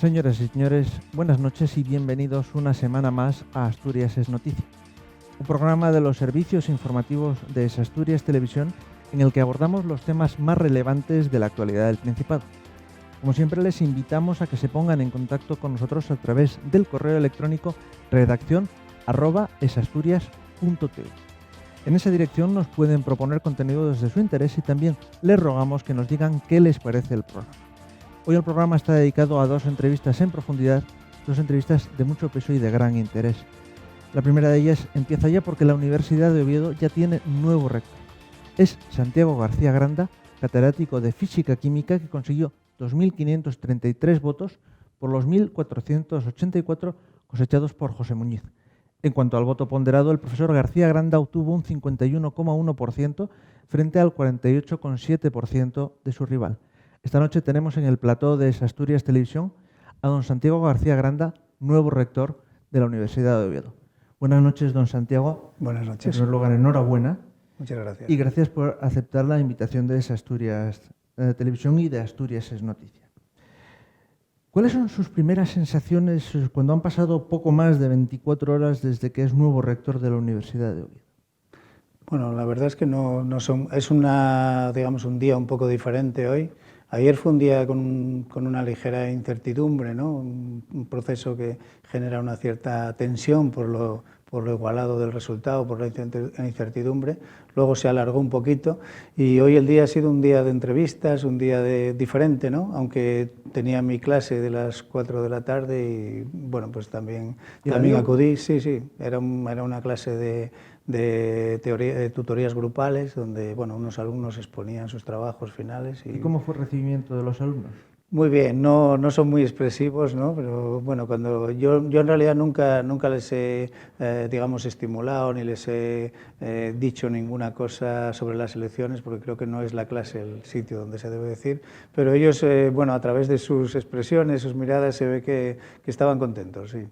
Señoras y señores, buenas noches y bienvenidos una semana más a Asturias es Noticia, un programa de los servicios informativos de Asturias Televisión en el que abordamos los temas más relevantes de la actualidad del Principado. Como siempre, les invitamos a que se pongan en contacto con nosotros a través del correo electrónico redaccion@esasturias.tv. En esa dirección nos pueden proponer contenidos de su interés y también les rogamos que nos digan qué les parece el programa. Hoy el programa está dedicado a dos entrevistas en profundidad, dos entrevistas de mucho peso y de gran interés. La primera de ellas empieza ya porque la Universidad de Oviedo ya tiene nuevo rector. Es Santiago García Granda, catedrático de Física Química, que consiguió 2.533 votos por los 1.484 cosechados por José Muñiz. En cuanto al voto ponderado, el profesor García Granda obtuvo un 51,1% frente al 48,7% de su rival. Esta noche tenemos en el plató de Asturias Televisión a don Santiago García Granda, nuevo rector de la Universidad de Oviedo. Buenas noches, don Santiago. Buenas noches. En primer lugar, enhorabuena. Muchas gracias. Y gracias por aceptar la invitación de Asturias Televisión y de Asturias es Noticia. ¿Cuáles son sus primeras sensaciones cuando han pasado poco más de 24 horas desde que es nuevo rector de la Universidad de Oviedo? Bueno, la verdad es que es un día un poco diferente hoy. Ayer fue un día con una ligera incertidumbre, ¿no? Un proceso que genera una cierta tensión por lo igualado del resultado, por la incertidumbre. Luego se alargó un poquito y hoy el día ha sido un día de entrevistas, un día diferente, ¿no? Aunque tenía mi clase de las 4 de la tarde y bueno, pues también acudí. Sí, era una clase de tutorías grupales donde bueno, unos alumnos exponían sus trabajos finales. ¿Y cómo fue el recibimiento de los alumnos? Muy bien, no son muy expresivos, ¿no? Pero bueno, cuando yo en realidad nunca les he, estimulado ni les he dicho ninguna cosa sobre las elecciones, porque creo que no es la clase el sitio donde se debe decir, pero ellos, a través de sus expresiones, sus miradas, se ve que estaban contentos, sí.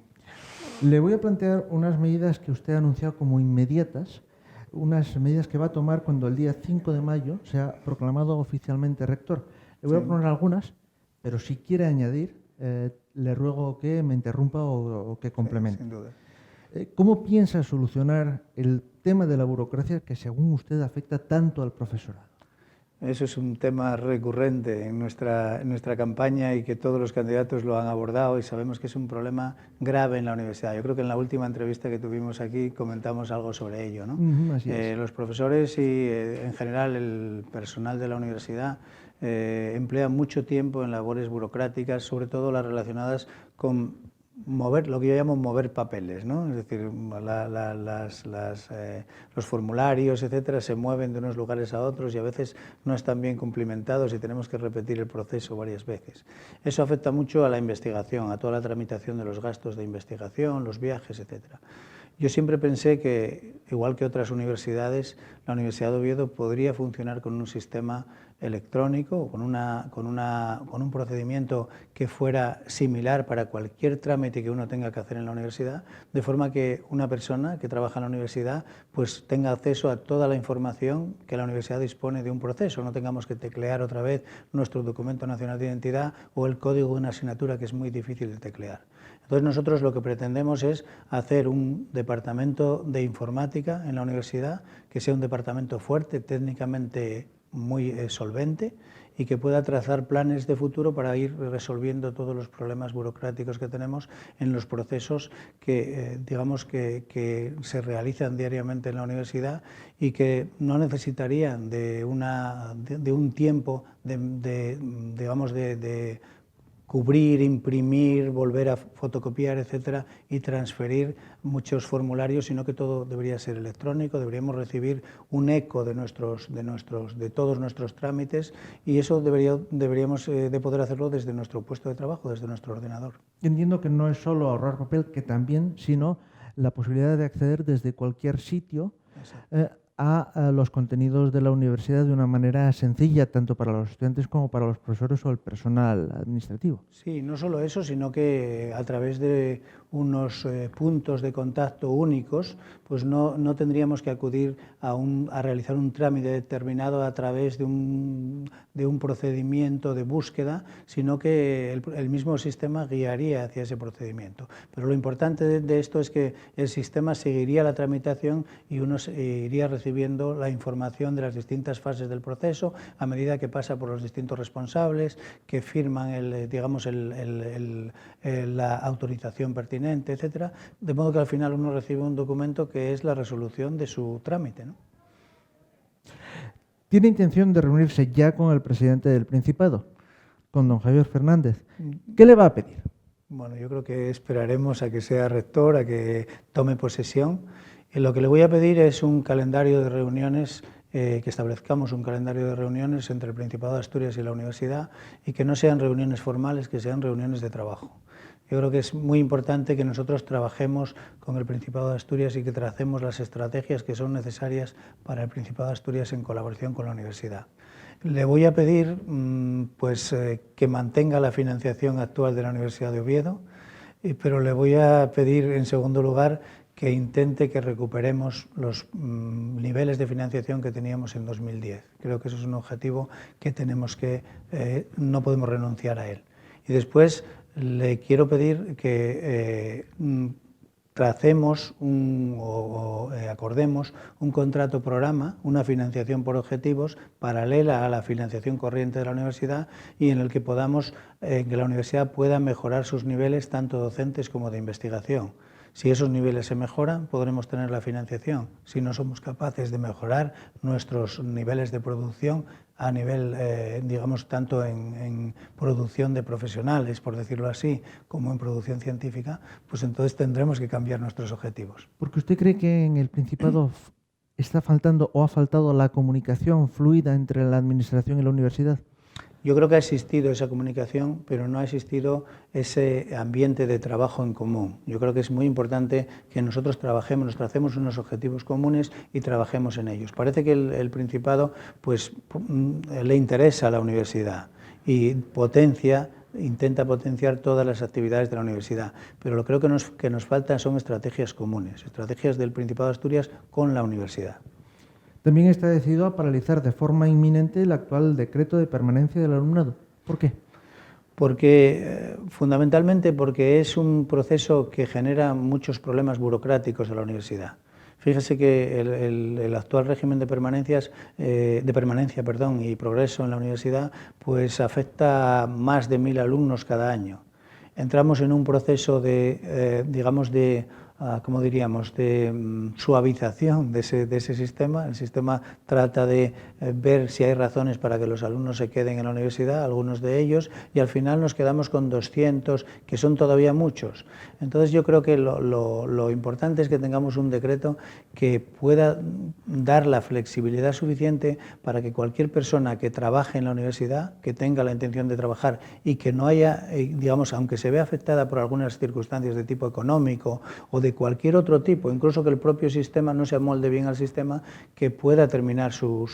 Le voy a plantear unas medidas que usted ha anunciado como inmediatas, unas medidas que va a tomar cuando el día 5 de mayo sea proclamado oficialmente rector. Le voy a poner algunas, pero si quiere añadir, le ruego que me interrumpa o que complemente. Sin duda. ¿Cómo piensa solucionar el tema de la burocracia que, según usted, afecta tanto al profesorado? Eso es un tema recurrente en nuestra campaña y que todos los candidatos lo han abordado y sabemos que es un problema grave en la universidad. Yo creo que en la última entrevista que tuvimos aquí comentamos algo sobre ello, ¿no? Así es. Los profesores y en general el personal de la universidad emplean mucho tiempo en labores burocráticas, sobre todo las relacionadas con lo que yo llamo mover papeles, ¿no? Es decir, los formularios, etcétera, se mueven de unos lugares a otros y a veces no están bien cumplimentados y tenemos que repetir el proceso varias veces. Eso afecta mucho a la investigación, a toda la tramitación de los gastos de investigación, los viajes, etcétera. Yo siempre pensé que, igual que otras universidades, la Universidad de Oviedo podría funcionar con un sistema electrónico, con un procedimiento que fuera similar para cualquier trámite que uno tenga que hacer en la universidad, de forma que una persona que trabaja en la universidad pues tenga acceso a toda la información que la universidad dispone de un proceso, no tengamos que teclear otra vez nuestro documento nacional de identidad o el código de una asignatura que es muy difícil de teclear. Entonces nosotros lo que pretendemos es hacer un departamento de informática en la universidad que sea un departamento fuerte, técnicamente muy solvente y que pueda trazar planes de futuro para ir resolviendo todos los problemas burocráticos que tenemos en los procesos que que se realizan diariamente en la universidad y que no necesitarían de un tiempo de cubrir, imprimir, volver a fotocopiar, etcétera, y transferir muchos formularios, sino que todo debería ser electrónico, deberíamos recibir un eco de todos nuestros trámites y eso deberíamos de poder hacerlo desde nuestro puesto de trabajo, desde nuestro ordenador. Entiendo que no es solo ahorrar papel, que también, sino la posibilidad de acceder desde cualquier sitio. a los contenidos de la universidad de una manera sencilla, tanto para los estudiantes como para los profesores o el personal administrativo. Sí, no solo eso, sino que a través de unos puntos de contacto únicos, pues no tendríamos que acudir a realizar un trámite determinado a través de un procedimiento de búsqueda, sino que el mismo sistema guiaría hacia ese procedimiento. Pero lo importante de esto es que el sistema seguiría la tramitación y uno iría recibiendo la información de las distintas fases del proceso a medida que pasa por los distintos responsables que firman la autorización pertinente, etcétera, de modo que al final uno recibe un documento que es la resolución de su trámite, ¿no? ¿Tiene intención de reunirse ya con el presidente del Principado, con don Javier Fernández? ¿Qué le va a pedir? Bueno, yo creo que esperaremos a que sea rector, a que tome posesión. Y lo que le voy a pedir es un calendario de reuniones, que establezcamos un calendario de reuniones entre el Principado de Asturias y la universidad y que no sean reuniones formales, que sean reuniones de trabajo. Yo creo que es muy importante que nosotros trabajemos con el Principado de Asturias y que tracemos las estrategias que son necesarias para el Principado de Asturias en colaboración con la universidad. Le voy a pedir que mantenga la financiación actual de la Universidad de Oviedo, pero le voy a pedir en segundo lugar que intente que recuperemos los niveles de financiación que teníamos en 2010. Creo que eso es un objetivo que no podemos renunciar a él. Y después le quiero pedir que tracemos acordemos un contrato programa, una financiación por objetivos paralela a la financiación corriente de la universidad y en el que que la universidad pueda mejorar sus niveles tanto docentes como de investigación. Si esos niveles se mejoran, podremos tener la financiación. Si no somos capaces de mejorar nuestros niveles de producción a nivel, tanto en producción de profesionales, por decirlo así, como en producción científica, pues entonces tendremos que cambiar nuestros objetivos. ¿Porque usted cree que en el Principado está faltando o ha faltado la comunicación fluida entre la administración y la universidad? Yo creo que ha existido esa comunicación, pero no ha existido ese ambiente de trabajo en común. Yo creo que es muy importante que nosotros trabajemos, nos tracemos unos objetivos comunes y trabajemos en ellos. Parece que el Principado le interesa a la universidad y intenta potenciar todas las actividades de la universidad, pero lo creo que nos faltan son estrategias comunes, estrategias del Principado de Asturias con la universidad. También está decidido a paralizar de forma inminente el actual decreto de permanencia del alumnado. ¿Por qué? Fundamentalmente porque es un proceso que genera muchos problemas burocráticos a la universidad. Fíjese que el actual régimen de permanencia y progreso en la universidad pues afecta a más de 1000 alumnos cada año. Entramos en un proceso de suavización de ese sistema. El sistema trata de ver si hay razones para que los alumnos se queden en la universidad, algunos de ellos, y al final nos quedamos con 200, que son todavía muchos. Entonces yo creo que lo importante es que tengamos un decreto que pueda dar la flexibilidad suficiente para que cualquier persona que trabaje en la universidad, que tenga la intención de trabajar y que no haya, aunque se vea afectada por algunas circunstancias de tipo económico o de cualquier otro tipo, incluso que el propio sistema no se amolde bien al sistema, que pueda terminar su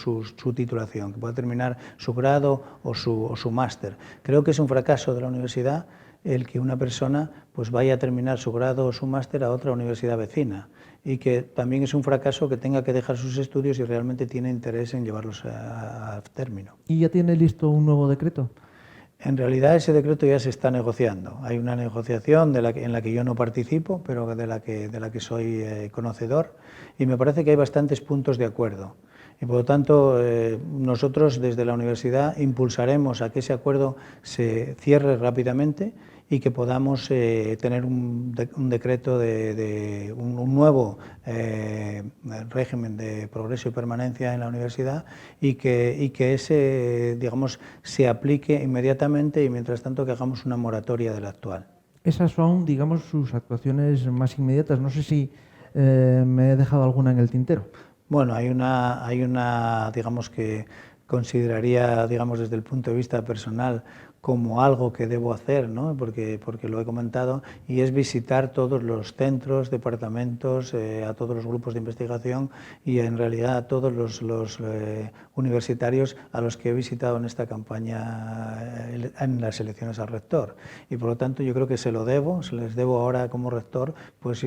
titulación, que pueda terminar su grado o su máster. Creo que es un fracaso de la universidad el que una persona pues vaya a terminar su grado o su máster a otra universidad vecina, y que también es un fracaso que tenga que dejar sus estudios si realmente tiene interés en llevarlos a término. ¿Y ya tiene listo un nuevo decreto? En realidad ese decreto ya se está negociando. Hay una negociación en la que yo no participo, pero de la que soy conocedor, y me parece que hay bastantes puntos de acuerdo. Y por lo tanto, nosotros desde la universidad impulsaremos a que ese acuerdo se cierre rápidamente y que podamos tener un decreto un nuevo régimen de progreso y permanencia en la universidad y que ese, se aplique inmediatamente y mientras tanto que hagamos una moratoria del actual. Esas son, sus actuaciones más inmediatas. No sé si me he dejado alguna en el tintero. Bueno, hay una que consideraría, desde el punto de vista personal, como algo que debo hacer, ¿no? porque lo he comentado, y es visitar todos los centros, departamentos, a todos los grupos de investigación y en realidad a todos los universitarios a los que he visitado en esta campaña en las elecciones al rector. Y por lo tanto yo creo que se les debo ahora como rector, pues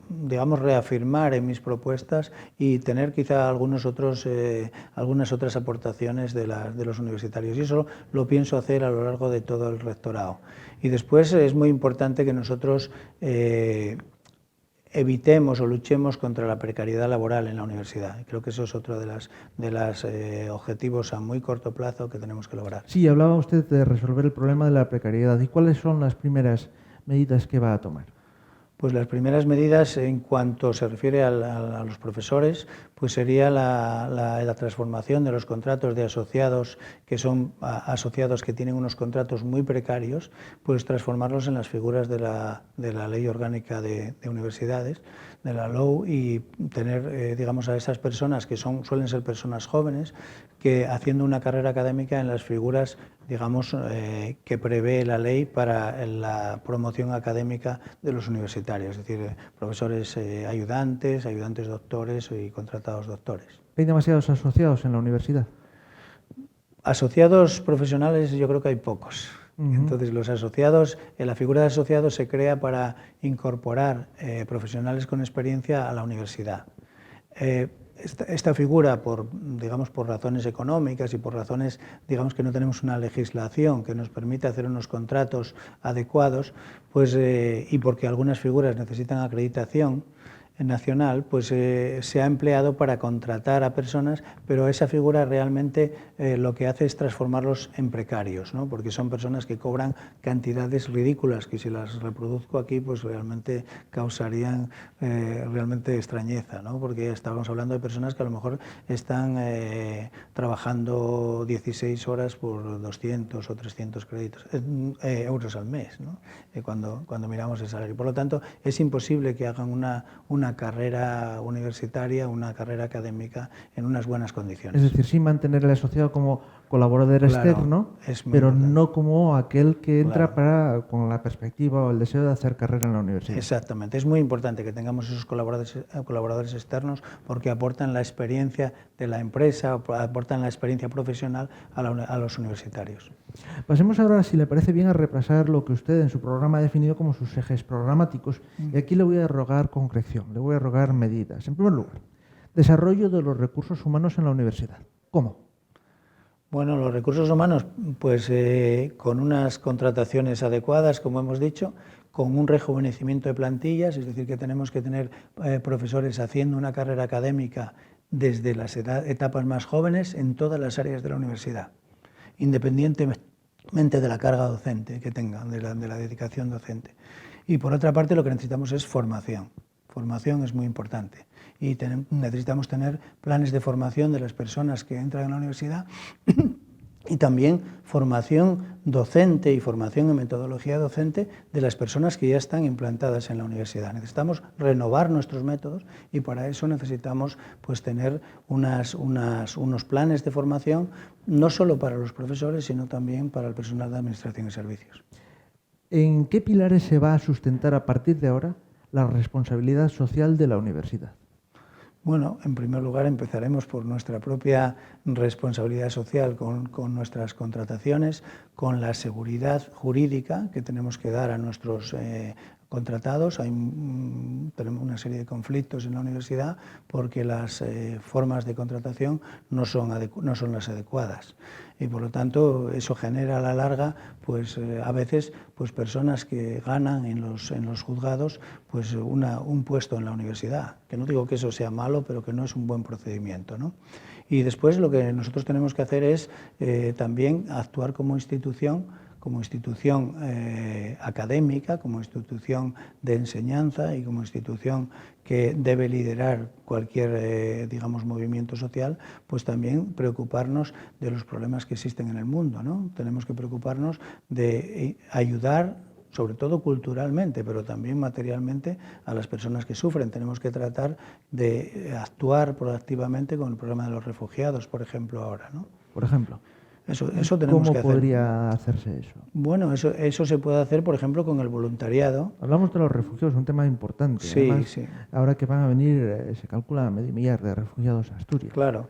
digamos, reafirmar en mis propuestas y tener quizá algunas otras aportaciones de los universitarios. Y eso lo pienso hacer a lo largo de todo el rectorado. Y después es muy importante que nosotros evitemos o luchemos contra la precariedad laboral en la universidad. Creo que eso es otro de los objetivos a muy corto plazo que tenemos que lograr. Sí, hablaba usted de resolver el problema de la precariedad. ¿Y cuáles son las primeras medidas que va a tomar? Pues las primeras medidas en cuanto se refiere a los profesores, pues sería la transformación de los contratos de asociados, que son asociados que tienen unos contratos muy precarios, pues transformarlos en las figuras de la Ley Orgánica de Universidades, de la LOU, y tener, digamos, a esas personas que suelen ser personas jóvenes, que haciendo una carrera académica en las figuras, digamos, que prevé la ley para la promoción académica de los universitarios, es decir, profesores ayudantes, ayudantes doctores y contratados doctores. ¿Hay demasiados asociados en la universidad? Asociados profesionales yo creo que hay pocos. Entonces los asociados, la figura de asociado se crea para incorporar profesionales con experiencia a la universidad. Esta figura, digamos, por razones económicas y por razones, digamos, que no tenemos una legislación que nos permita hacer unos contratos adecuados, pues, y porque algunas figuras necesitan acreditación nacional, pues se ha empleado para contratar a personas, pero esa figura realmente lo que hace es transformarlos en precarios, ¿no? Porque son personas que cobran cantidades ridículas que si las reproduzco aquí pues realmente causarían realmente extrañeza, ¿no? Porque estábamos hablando de personas que a lo mejor están trabajando 16 horas por 200 o 300 euros al mes, ¿no? Cuando miramos el salario. Por lo tanto, es imposible que hagan una carrera universitaria, una carrera académica en unas buenas condiciones. Es decir, sí mantener el asociado como colaborador externo, pero importante. no como aquel que entra con la perspectiva o el deseo de hacer carrera en la universidad. Exactamente, es muy importante que tengamos esos colaboradores externos porque aportan la experiencia de la empresa, aportan la experiencia profesional a los universitarios. Pasemos ahora, si le parece bien, a repasar lo que usted en su programa ha definido como sus ejes programáticos. Y aquí le voy a rogar concreción, le voy a rogar medidas. En primer lugar, desarrollo de los recursos humanos en la universidad. ¿Cómo? Bueno, los recursos humanos, pues con unas contrataciones adecuadas, como hemos dicho, con un rejuvenecimiento de plantillas, es decir, que tenemos que tener profesores haciendo una carrera académica desde las etapas más jóvenes en todas las áreas de la universidad, independientemente de la carga docente que tengan, de la dedicación docente. Y por otra parte, lo que necesitamos es formación. Formación es muy importante. Y necesitamos tener planes de formación de las personas que entran en la universidad y también formación docente y formación en metodología docente de las personas que ya están implantadas en la universidad. Necesitamos renovar nuestros métodos y para eso necesitamos pues, tener unos planes de formación no solo para los profesores, sino también para el personal de administración y servicios. ¿En qué pilares se va a sustentar a partir de ahora la responsabilidad social de la universidad? Bueno, en primer lugar empezaremos por nuestra propia responsabilidad social con nuestras contrataciones, con la seguridad jurídica que tenemos que dar a nuestros contratados. Tenemos una serie de conflictos en la universidad porque las formas de contratación no son las adecuadas. Y por lo tanto eso genera a la larga pues a veces pues personas que ganan en los juzgados pues un puesto en la universidad, que no digo que eso sea malo, pero que no es un buen procedimiento, ¿no? Y después lo que nosotros tenemos que hacer es también actuar como institución académica, como institución de enseñanza y como institución que debe liderar cualquier, digamos, movimiento social, pues también preocuparnos de los problemas que existen en el mundo, ¿no? Tenemos que preocuparnos de ayudar, sobre todo culturalmente, pero también materialmente, a las personas que sufren. Tenemos que tratar de actuar proactivamente con el problema de los refugiados, por ejemplo, ahora, ¿no? Por ejemplo. Eso tenemos que ¿Cómo hacer. podría hacerse eso? Bueno, eso se puede hacer, por ejemplo, con el voluntariado. Hablamos de los refugiados, un tema importante. Sí, Además, sí. ahora que van a venir, se calcula medio millar de refugiados a Asturias. Claro,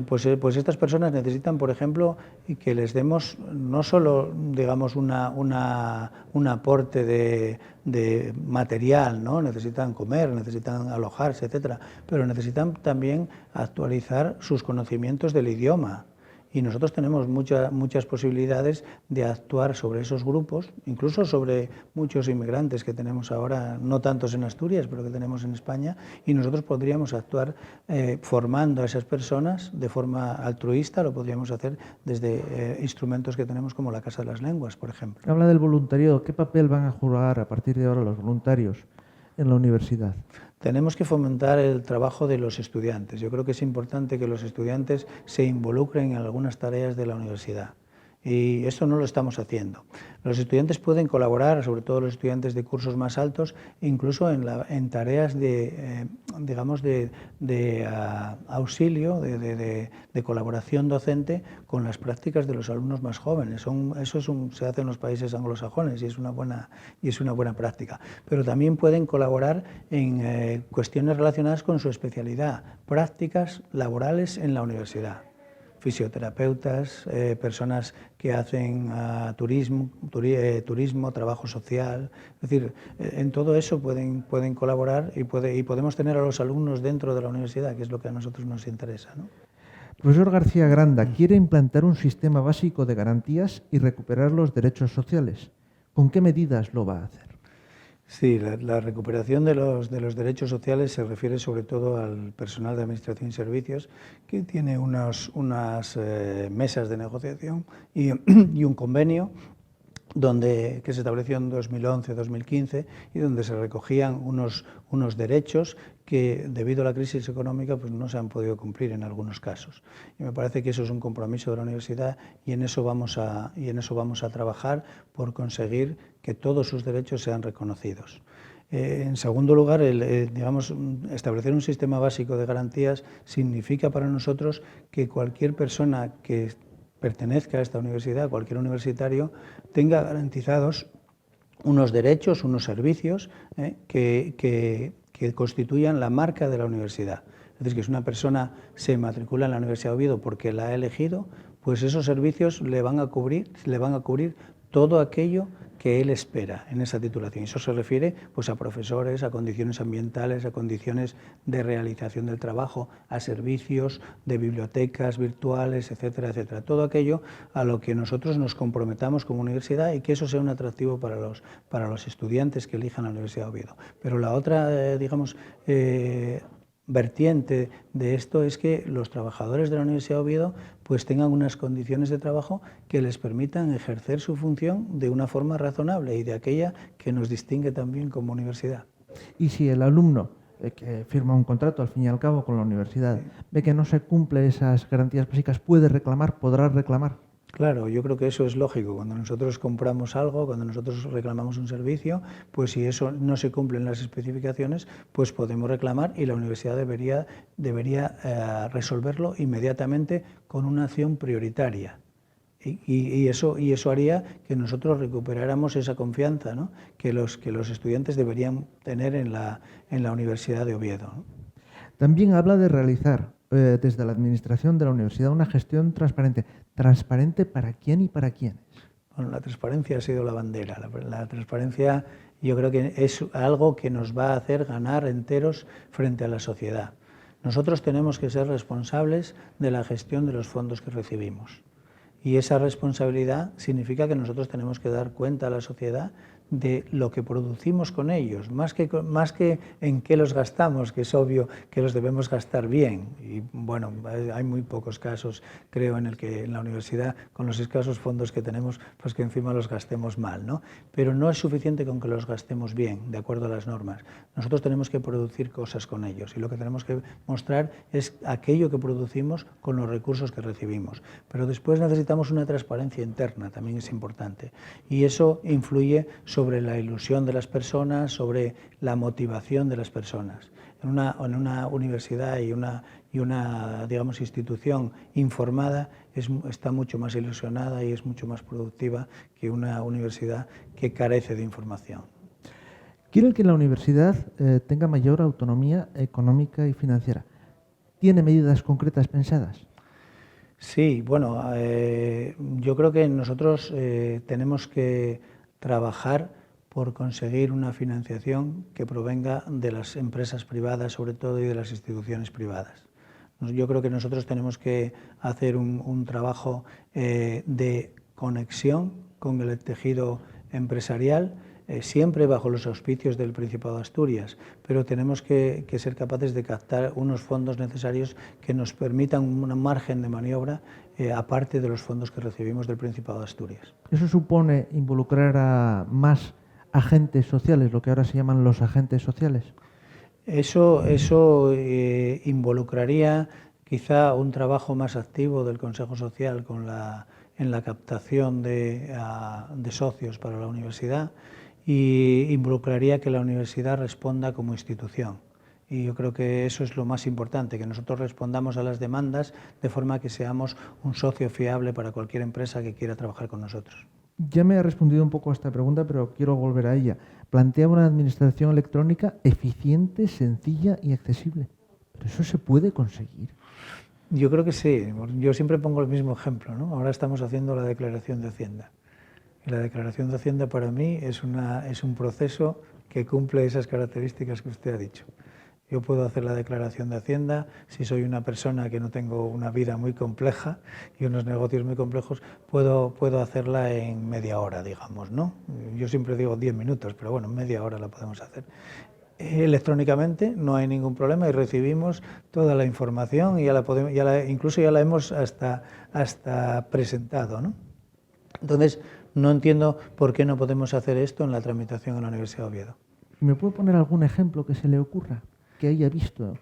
pues estas personas necesitan, por ejemplo, que les demos no solo, digamos, un aporte de material, ¿no? Necesitan comer, necesitan alojarse, etcétera, pero necesitan también actualizar sus conocimientos del idioma. Y nosotros tenemos muchas posibilidades de actuar sobre esos grupos, incluso sobre muchos inmigrantes que tenemos ahora, no tantos en Asturias, pero que tenemos en España, y nosotros podríamos actuar formando a esas personas de forma altruista, lo podríamos hacer desde instrumentos que tenemos como la Casa de las Lenguas, por ejemplo. Habla del voluntariado. ¿Qué papel van a jugar a partir de ahora los voluntarios en la universidad? Tenemos que fomentar el trabajo de los estudiantes. Yo creo que es importante que los estudiantes se involucren en algunas tareas de la universidad. Y esto no lo estamos haciendo. Los estudiantes pueden colaborar, sobre todo los estudiantes de cursos más altos, incluso en tareas de auxilio, de colaboración docente con las prácticas de los alumnos más jóvenes. Se hace en los países anglosajones y es una buena práctica. Pero también pueden colaborar en cuestiones relacionadas con su especialidad, prácticas laborales en la universidad. Fisioterapeutas, personas que hacen turismo, trabajo social, es decir, en todo eso pueden colaborar y podemos tener a los alumnos dentro de la universidad, que es lo que a nosotros nos interesa, ¿no? Profesor García Granda quiere implantar un sistema básico de garantías y recuperar los derechos sociales. ¿Con qué medidas lo va a hacer? Sí, la recuperación de los derechos sociales se refiere sobre todo al personal de Administración y Servicios, que tiene unas mesas de negociación y un convenio que se estableció en 2011-2015 y donde se recogían unos derechos que debido a la crisis económica pues no se han podido cumplir en algunos casos. Y me parece que eso es un compromiso de la universidad y en eso vamos a trabajar por conseguir que todos sus derechos sean reconocidos. En segundo lugar, establecer un sistema básico de garantías significa para nosotros que cualquier persona que pertenezca a esta universidad, cualquier universitario, tenga garantizados unos derechos, unos servicios que constituyan la marca de la universidad. Es decir, que si una persona se matricula en la Universidad de Oviedo porque la ha elegido, pues esos servicios le van a cubrir todo aquello que él espera en esa titulación. Eso se refiere pues, a profesores, a condiciones ambientales, a condiciones de realización del trabajo, a servicios de bibliotecas virtuales, etcétera, etcétera. Todo aquello a lo que nosotros nos comprometamos como universidad y que eso sea un atractivo para los estudiantes que elijan la Universidad de Oviedo. Pero la otra, vertiente de esto es que los trabajadores de la Universidad de Oviedo pues tengan unas condiciones de trabajo que les permitan ejercer su función de una forma razonable y de aquella que nos distingue también como universidad. Y si el alumno que firma un contrato al fin y al cabo con la universidad ve que no se cumple esas garantías básicas, ¿puede reclamar, podrá reclamar? Claro, yo creo que eso es lógico. Cuando nosotros compramos algo, cuando nosotros reclamamos un servicio, pues si eso no se cumple en las especificaciones, pues podemos reclamar y la universidad debería resolverlo inmediatamente con una acción prioritaria. Y eso haría que nosotros recuperáramos esa confianza, ¿no?, que los estudiantes deberían tener en la Universidad de Oviedo, ¿no? También habla de realizar desde la administración de la universidad una gestión transparente. ¿Transparente para quién y para quiénes? Bueno, la transparencia ha sido la bandera. La transparencia yo creo que es algo que nos va a hacer ganar enteros frente a la sociedad. Nosotros tenemos que ser responsables de la gestión de los fondos que recibimos. Y esa responsabilidad significa que nosotros tenemos que dar cuenta a la sociedad de lo que producimos con ellos, más que en qué los gastamos, que es obvio que los debemos gastar bien. Y bueno, hay muy pocos casos, creo, en el que en la universidad, con los escasos fondos que tenemos, pues que encima los gastemos mal, ¿no? Pero no es suficiente con que los gastemos bien, de acuerdo a las normas. Nosotros tenemos que producir cosas con ellos y lo que tenemos que mostrar es aquello que producimos con los recursos que recibimos. Pero después necesitamos una transparencia interna, también es importante. Y eso influye sobre la ilusión de las personas, sobre la motivación de las personas. En una universidad y y una, digamos, institución informada está mucho más ilusionada y es mucho más productiva que una universidad que carece de información. Quieren que la universidad tenga mayor autonomía económica y financiera. ¿Tiene medidas concretas pensadas? Sí, bueno, yo creo que nosotros tenemos que trabajar por conseguir una financiación que provenga de las empresas privadas, sobre todo, y de las instituciones privadas. Yo creo que nosotros tenemos que hacer un trabajo de conexión con el tejido empresarial, siempre bajo los auspicios del Principado de Asturias, pero tenemos que ser capaces de captar unos fondos necesarios que nos permitan un margen de maniobra aparte de los fondos que recibimos del Principado de Asturias. ¿Eso supone involucrar a más agentes sociales, lo que ahora se llaman los agentes sociales? Eso involucraría quizá un trabajo más activo del Consejo Social en la captación de socios para la universidad, y involucraría que la universidad responda como institución. Y yo creo que eso es lo más importante, que nosotros respondamos a las demandas de forma que seamos un socio fiable para cualquier empresa que quiera trabajar con nosotros. Ya me ha respondido un poco a esta pregunta, pero quiero volver a ella. Plantea una administración electrónica eficiente, sencilla y accesible. ¿Pero eso se puede conseguir? Yo creo que sí. Yo siempre pongo el mismo ejemplo, ¿no? Ahora estamos haciendo la declaración de Hacienda. Y la declaración de Hacienda para mí es un proceso que cumple esas características que usted ha dicho. Yo puedo hacer la declaración de Hacienda si soy una persona que no tengo una vida muy compleja y unos negocios muy complejos, puedo hacerla en media hora, digamos, ¿no? Yo siempre digo 10 minutos, pero bueno, en media hora la podemos hacer. Electrónicamente no hay ningún problema y recibimos toda la información y incluso ya la hemos hasta presentado, ¿no? Entonces, no entiendo por qué no podemos hacer esto en la tramitación en la Universidad de Oviedo. ¿Me puede poner algún ejemplo que se le ocurra, que haya visto?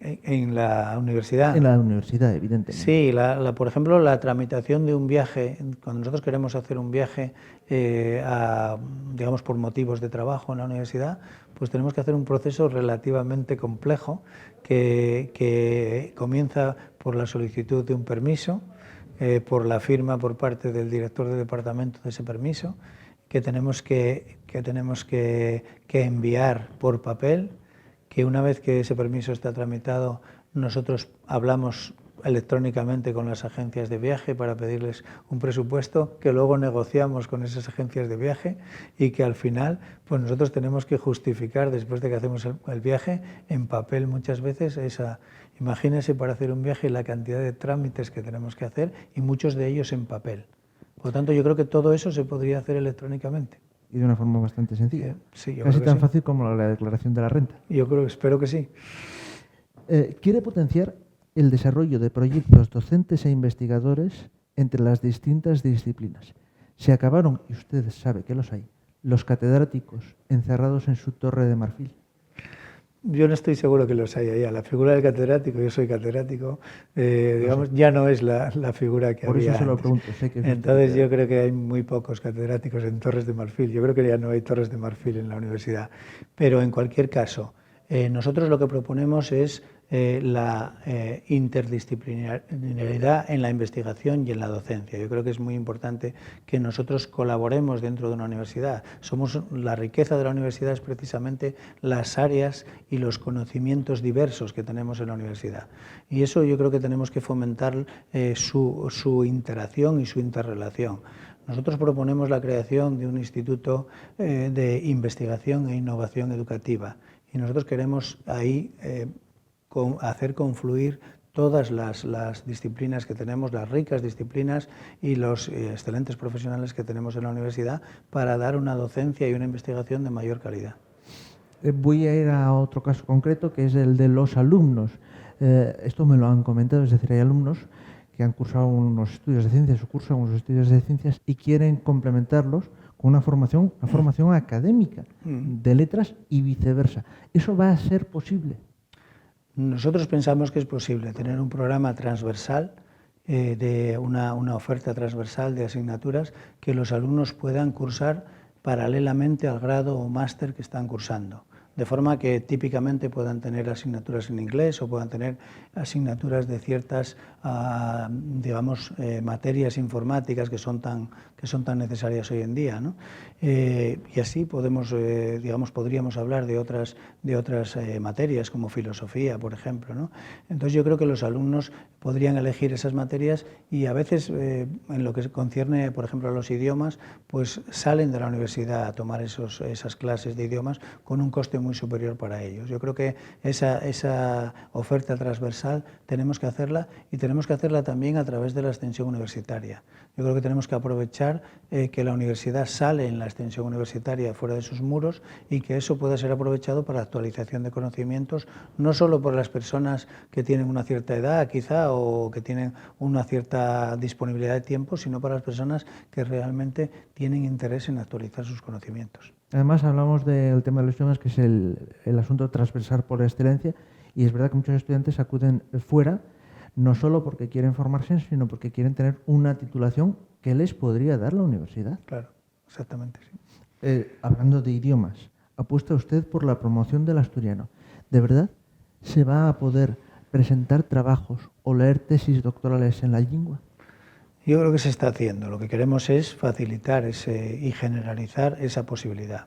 ¿En la universidad? En la universidad, evidentemente. Sí, por ejemplo, la tramitación de un viaje, cuando nosotros queremos hacer un viaje, digamos, por motivos de trabajo en la universidad, pues tenemos que hacer un proceso relativamente complejo que comienza por la solicitud de un permiso, por la firma por parte del director de departamento de ese permiso, que tenemos que enviar por papel, que una vez que ese permiso está tramitado, nosotros hablamos electrónicamente con las agencias de viaje para pedirles un presupuesto que luego negociamos con esas agencias de viaje y que al final pues nosotros tenemos que justificar después de que hacemos el viaje en papel muchas veces imagínense, para hacer un viaje la cantidad de trámites que tenemos que hacer y muchos de ellos en papel. Por lo tanto, yo creo que todo eso se podría hacer electrónicamente. Y de una forma bastante sencilla. Sí, casi tan fácil como la declaración de la renta. Espero que sí. Quiere potenciar el desarrollo de proyectos docentes e investigadores entre las distintas disciplinas. Se acabaron, y usted sabe que los hay, los catedráticos encerrados en su torre de marfil. Yo no estoy seguro que los haya ya. La figura del catedrático, yo soy catedrático, digamos, ya no es la figura que había. Por eso se lo pregunto. Sé que entonces yo creo que hay muy pocos catedráticos en torres de marfil. Yo creo que ya no hay torres de marfil en la universidad. Pero en cualquier caso, nosotros lo que proponemos es la interdisciplinaridad en la investigación y en la docencia. Yo creo que es muy importante que nosotros colaboremos dentro de una universidad. La riqueza de la universidad es precisamente las áreas y los conocimientos diversos que tenemos en la universidad. Y eso yo creo que tenemos que fomentar su interacción y su interrelación. Nosotros proponemos la creación de un instituto de investigación e innovación educativa y nosotros queremos ahí hacer confluir todas las disciplinas que tenemos, las ricas disciplinas y los excelentes profesionales que tenemos en la universidad para dar una docencia y una investigación de mayor calidad. Voy a ir a otro caso concreto, que es el de los alumnos. Esto me lo han comentado, es decir, hay alumnos que han cursado unos estudios de ciencias o cursan unos estudios de ciencias y quieren complementarlos con una formación académica de letras y viceversa. ¿Eso va a ser posible? Nosotros pensamos que es posible tener un programa transversal, de una oferta transversal de asignaturas que los alumnos puedan cursar paralelamente al grado o máster que están cursando. de forma que típicamente puedan tener asignaturas en inglés o puedan tener asignaturas de ciertas, digamos, materias informáticas que son tan necesarias hoy en día, ¿no? Y así podemos, digamos, podríamos hablar de otras materias como filosofía, por ejemplo, ¿no? Entonces yo creo que los alumnos podrían elegir esas materias y a veces en lo que concierne, por ejemplo, a los idiomas, pues salen de la universidad a tomar esas clases de idiomas con un coste muy superior para ellos. Yo creo que esa oferta transversal tenemos que hacerla y tenemos que hacerla también a través de la extensión universitaria. Yo creo que tenemos que aprovechar que la universidad sale en la extensión universitaria fuera de sus muros y que eso pueda ser aprovechado para la actualización de conocimientos, no solo por las personas que tienen una cierta edad quizá o que tienen una cierta disponibilidad de tiempo, sino para las personas que realmente tienen interés en actualizar sus conocimientos. Además, hablamos del tema de los idiomas, que es el asunto transversal por excelencia, y es verdad que muchos estudiantes acuden fuera, no solo porque quieren formarse, sino porque quieren tener una titulación que les podría dar la universidad. Claro, exactamente, sí. Hablando de idiomas, apuesta usted por la promoción del asturiano. ¿De verdad se va a poder presentar trabajos o leer tesis doctorales en la lengua? Yo creo que se está haciendo. Lo que queremos es facilitar y generalizar esa posibilidad.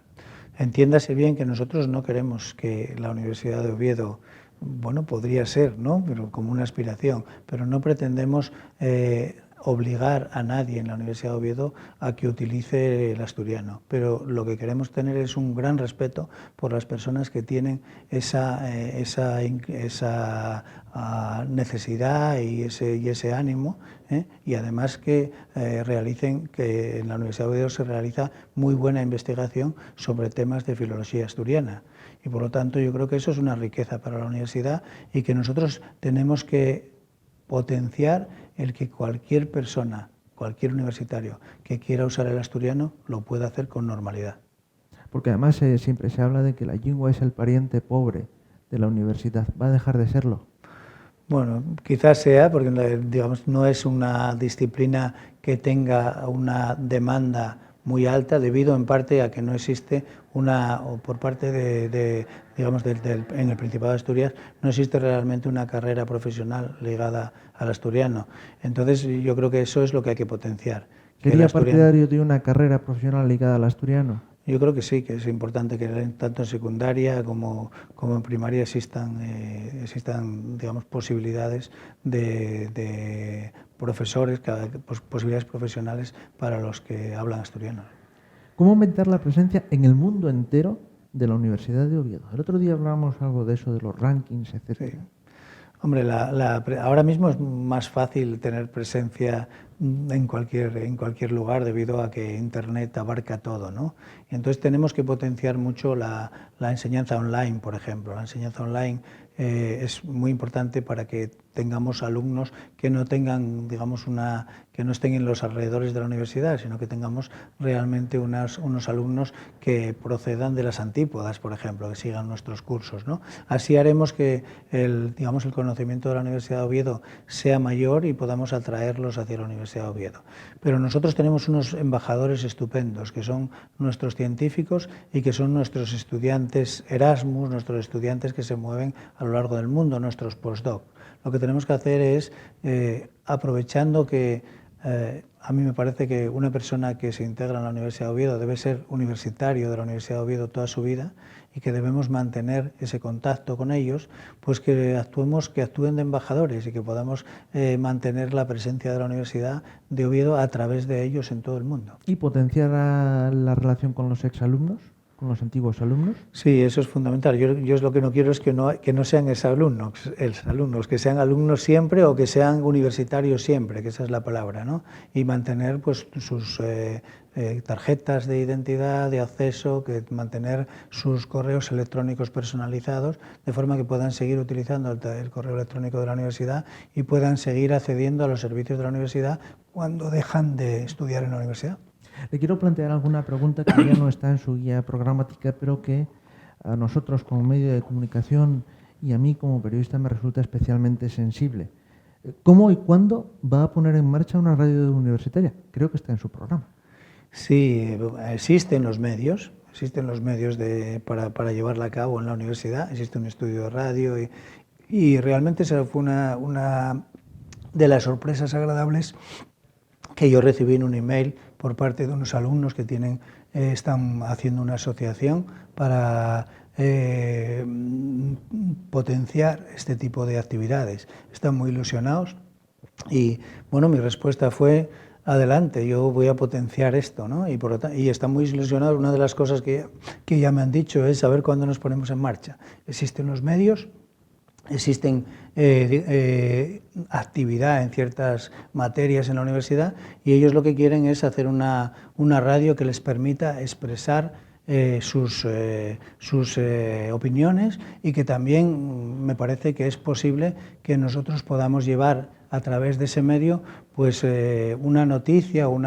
Entiéndase bien que nosotros no queremos que la Universidad de Oviedo, bueno, podría ser, ¿no?, pero como una aspiración, pero no pretendemos obligar a nadie en la Universidad de Oviedo a que utilice el asturiano, pero lo que queremos tener es un gran respeto por las personas que tienen esa necesidad y ese ánimo, y además que realicen, que en la Universidad de Oviedo se realiza muy buena investigación sobre temas de filología asturiana. Y por lo tanto yo creo que eso es una riqueza para la universidad y que nosotros tenemos que potenciar el que cualquier persona, cualquier universitario que quiera usar el asturiano lo pueda hacer con normalidad. Porque además siempre se habla de que la lengua es el pariente pobre de la universidad. ¿Va a dejar de serlo? Bueno, quizás sea, porque digamos, no es una disciplina que tenga una demanda muy alta, debido en parte a que no existe o por parte digamos, en el Principado de Asturias, no existe realmente una carrera profesional ligada al asturiano. Entonces, yo creo que eso es lo que hay que potenciar. ¿Sería partidario de una carrera profesional ligada al asturiano? Yo creo que sí, que es importante que tanto en secundaria como en primaria existan digamos, posibilidades de profesores, posibilidades profesionales para los que hablan asturiano. ¿Cómo aumentar la presencia en el mundo entero de la Universidad de Oviedo? El otro día hablábamos algo de eso, de los rankings, etc. Sí. Hombre, ahora mismo es más fácil tener presencia en cualquier lugar debido a que Internet abarca todo, ¿no? Y entonces tenemos que potenciar mucho la enseñanza online, por ejemplo. La enseñanza online es muy importante para que tengamos alumnos que no tengan, digamos, que no estén en los alrededores de la universidad, sino que tengamos realmente unos alumnos que procedan de las antípodas, por ejemplo, que sigan nuestros cursos, ¿no? Así haremos que digamos, el conocimiento de la Universidad de Oviedo sea mayor y podamos atraerlos hacia la Universidad de Oviedo. Pero nosotros tenemos unos embajadores estupendos, que son nuestros científicos y que son nuestros estudiantes Erasmus, nuestros estudiantes que se mueven a lo largo del mundo, nuestros postdoc. Lo que tenemos que hacer es, aprovechando que a mí me parece que una persona que se integra en la Universidad de Oviedo debe ser universitario de la Universidad de Oviedo toda su vida y que debemos mantener ese contacto con ellos, pues que actúen de embajadores y que podamos mantener la presencia de la Universidad de Oviedo a través de ellos en todo el mundo. ¿Y potenciar la relación con los exalumnos? ¿Con los antiguos alumnos? Sí, eso es fundamental. Yo lo que no quiero es que no sean exalumnos, que sean alumnos siempre o que sean universitarios siempre, que esa es la palabra, ¿no? Y mantener pues sus tarjetas de identidad, de acceso, mantener sus correos electrónicos personalizados, de forma que puedan seguir utilizando el correo electrónico de la universidad y puedan seguir accediendo a los servicios de la universidad cuando dejan de estudiar en la universidad. Le quiero plantear alguna pregunta que ya no está en su guía programática, pero que a nosotros como medio de comunicación y a mí como periodista me resulta especialmente sensible. ¿Cómo y cuándo va a poner en marcha una radio universitaria? Creo que está en su programa. Sí, existen los medios. existen los medios para llevarla a cabo en la universidad, existe un estudio de radio y realmente esa fue una de las sorpresas agradables que yo recibí en un email por parte de unos alumnos que están haciendo una asociación para potenciar este tipo de actividades. Están muy ilusionados y bueno, mi respuesta fue: adelante, yo voy a potenciar esto, ¿no? Y están muy ilusionados. Una de las cosas que ya me han dicho es saber cuándo nos ponemos en marcha. Existen los medios, existen actividad en ciertas materias en la universidad y ellos lo que quieren es hacer una radio que les permita expresar sus opiniones y que también me parece que es posible que nosotros podamos llevar a través de ese medio pues una noticia, un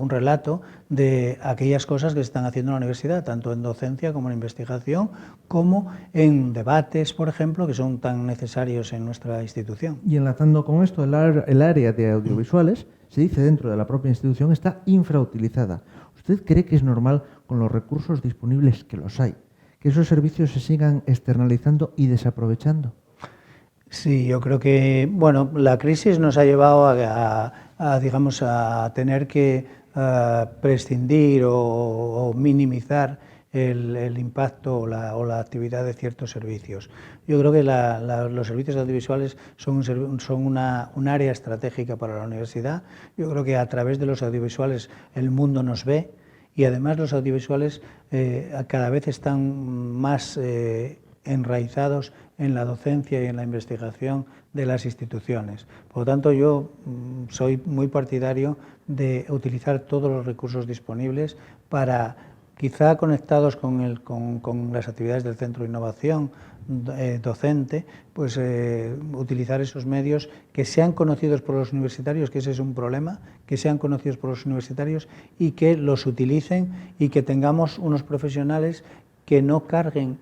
relato de aquellas cosas que se están haciendo en la universidad, tanto en docencia como en investigación, como en debates, por ejemplo, que son tan necesarios en nuestra institución. Y enlazando con esto, el área de audiovisuales, se dice dentro de la propia institución, está infrautilizada. ¿Usted cree que es normal, con los recursos disponibles que los hay, que esos servicios se sigan externalizando y desaprovechando? Sí, yo creo que bueno, la crisis nos ha llevado digamos, a tener que prescindir o minimizar el impacto o la actividad de ciertos servicios. Yo creo que los servicios audiovisuales son un área estratégica para la universidad. Yo creo que a través de los audiovisuales el mundo nos ve y además los audiovisuales cada vez están más enraizados en la docencia y en la investigación de las instituciones. Por lo tanto, yo soy muy partidario de utilizar todos los recursos disponibles para, quizá conectados con las actividades del Centro de Innovación docente, pues utilizar esos medios que sean conocidos por los universitarios, que ese es un problema, que sean conocidos por los universitarios y que los utilicen y que tengamos unos profesionales que no carguen,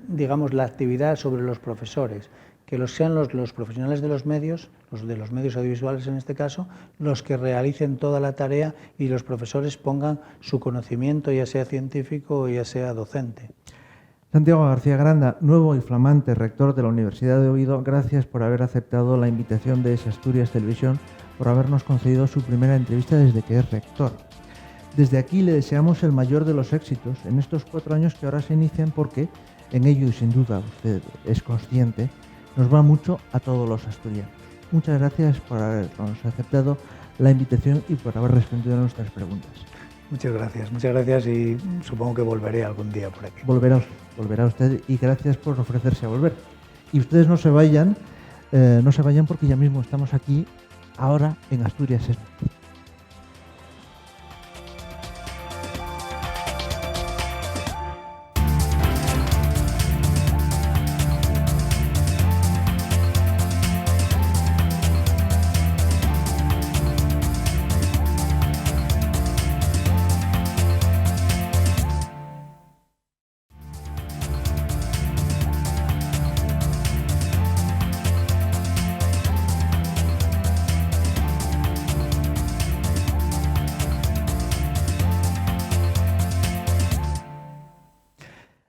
digamos, la actividad sobre los profesores, que sean los profesionales de los medios audiovisuales en este caso, los que realicen toda la tarea y los profesores pongan su conocimiento, ya sea científico o ya sea docente. Santiago García Granda, nuevo y flamante rector de la Universidad de Oviedo, gracias por haber aceptado la invitación de Es Asturias Televisión, por habernos concedido su primera entrevista desde que es rector. Desde aquí le deseamos el mayor de los éxitos en estos 4 años que ahora se inician, porque en ello, y sin duda usted es consciente, nos va mucho a todos los asturianos. Muchas gracias por habernos aceptado la invitación y por haber respondido a nuestras preguntas. Muchas gracias y supongo que volveré algún día por aquí. Volverá usted y gracias por ofrecerse a volver. Y ustedes no se vayan porque ya mismo estamos aquí, ahora en Asturias es Noticia.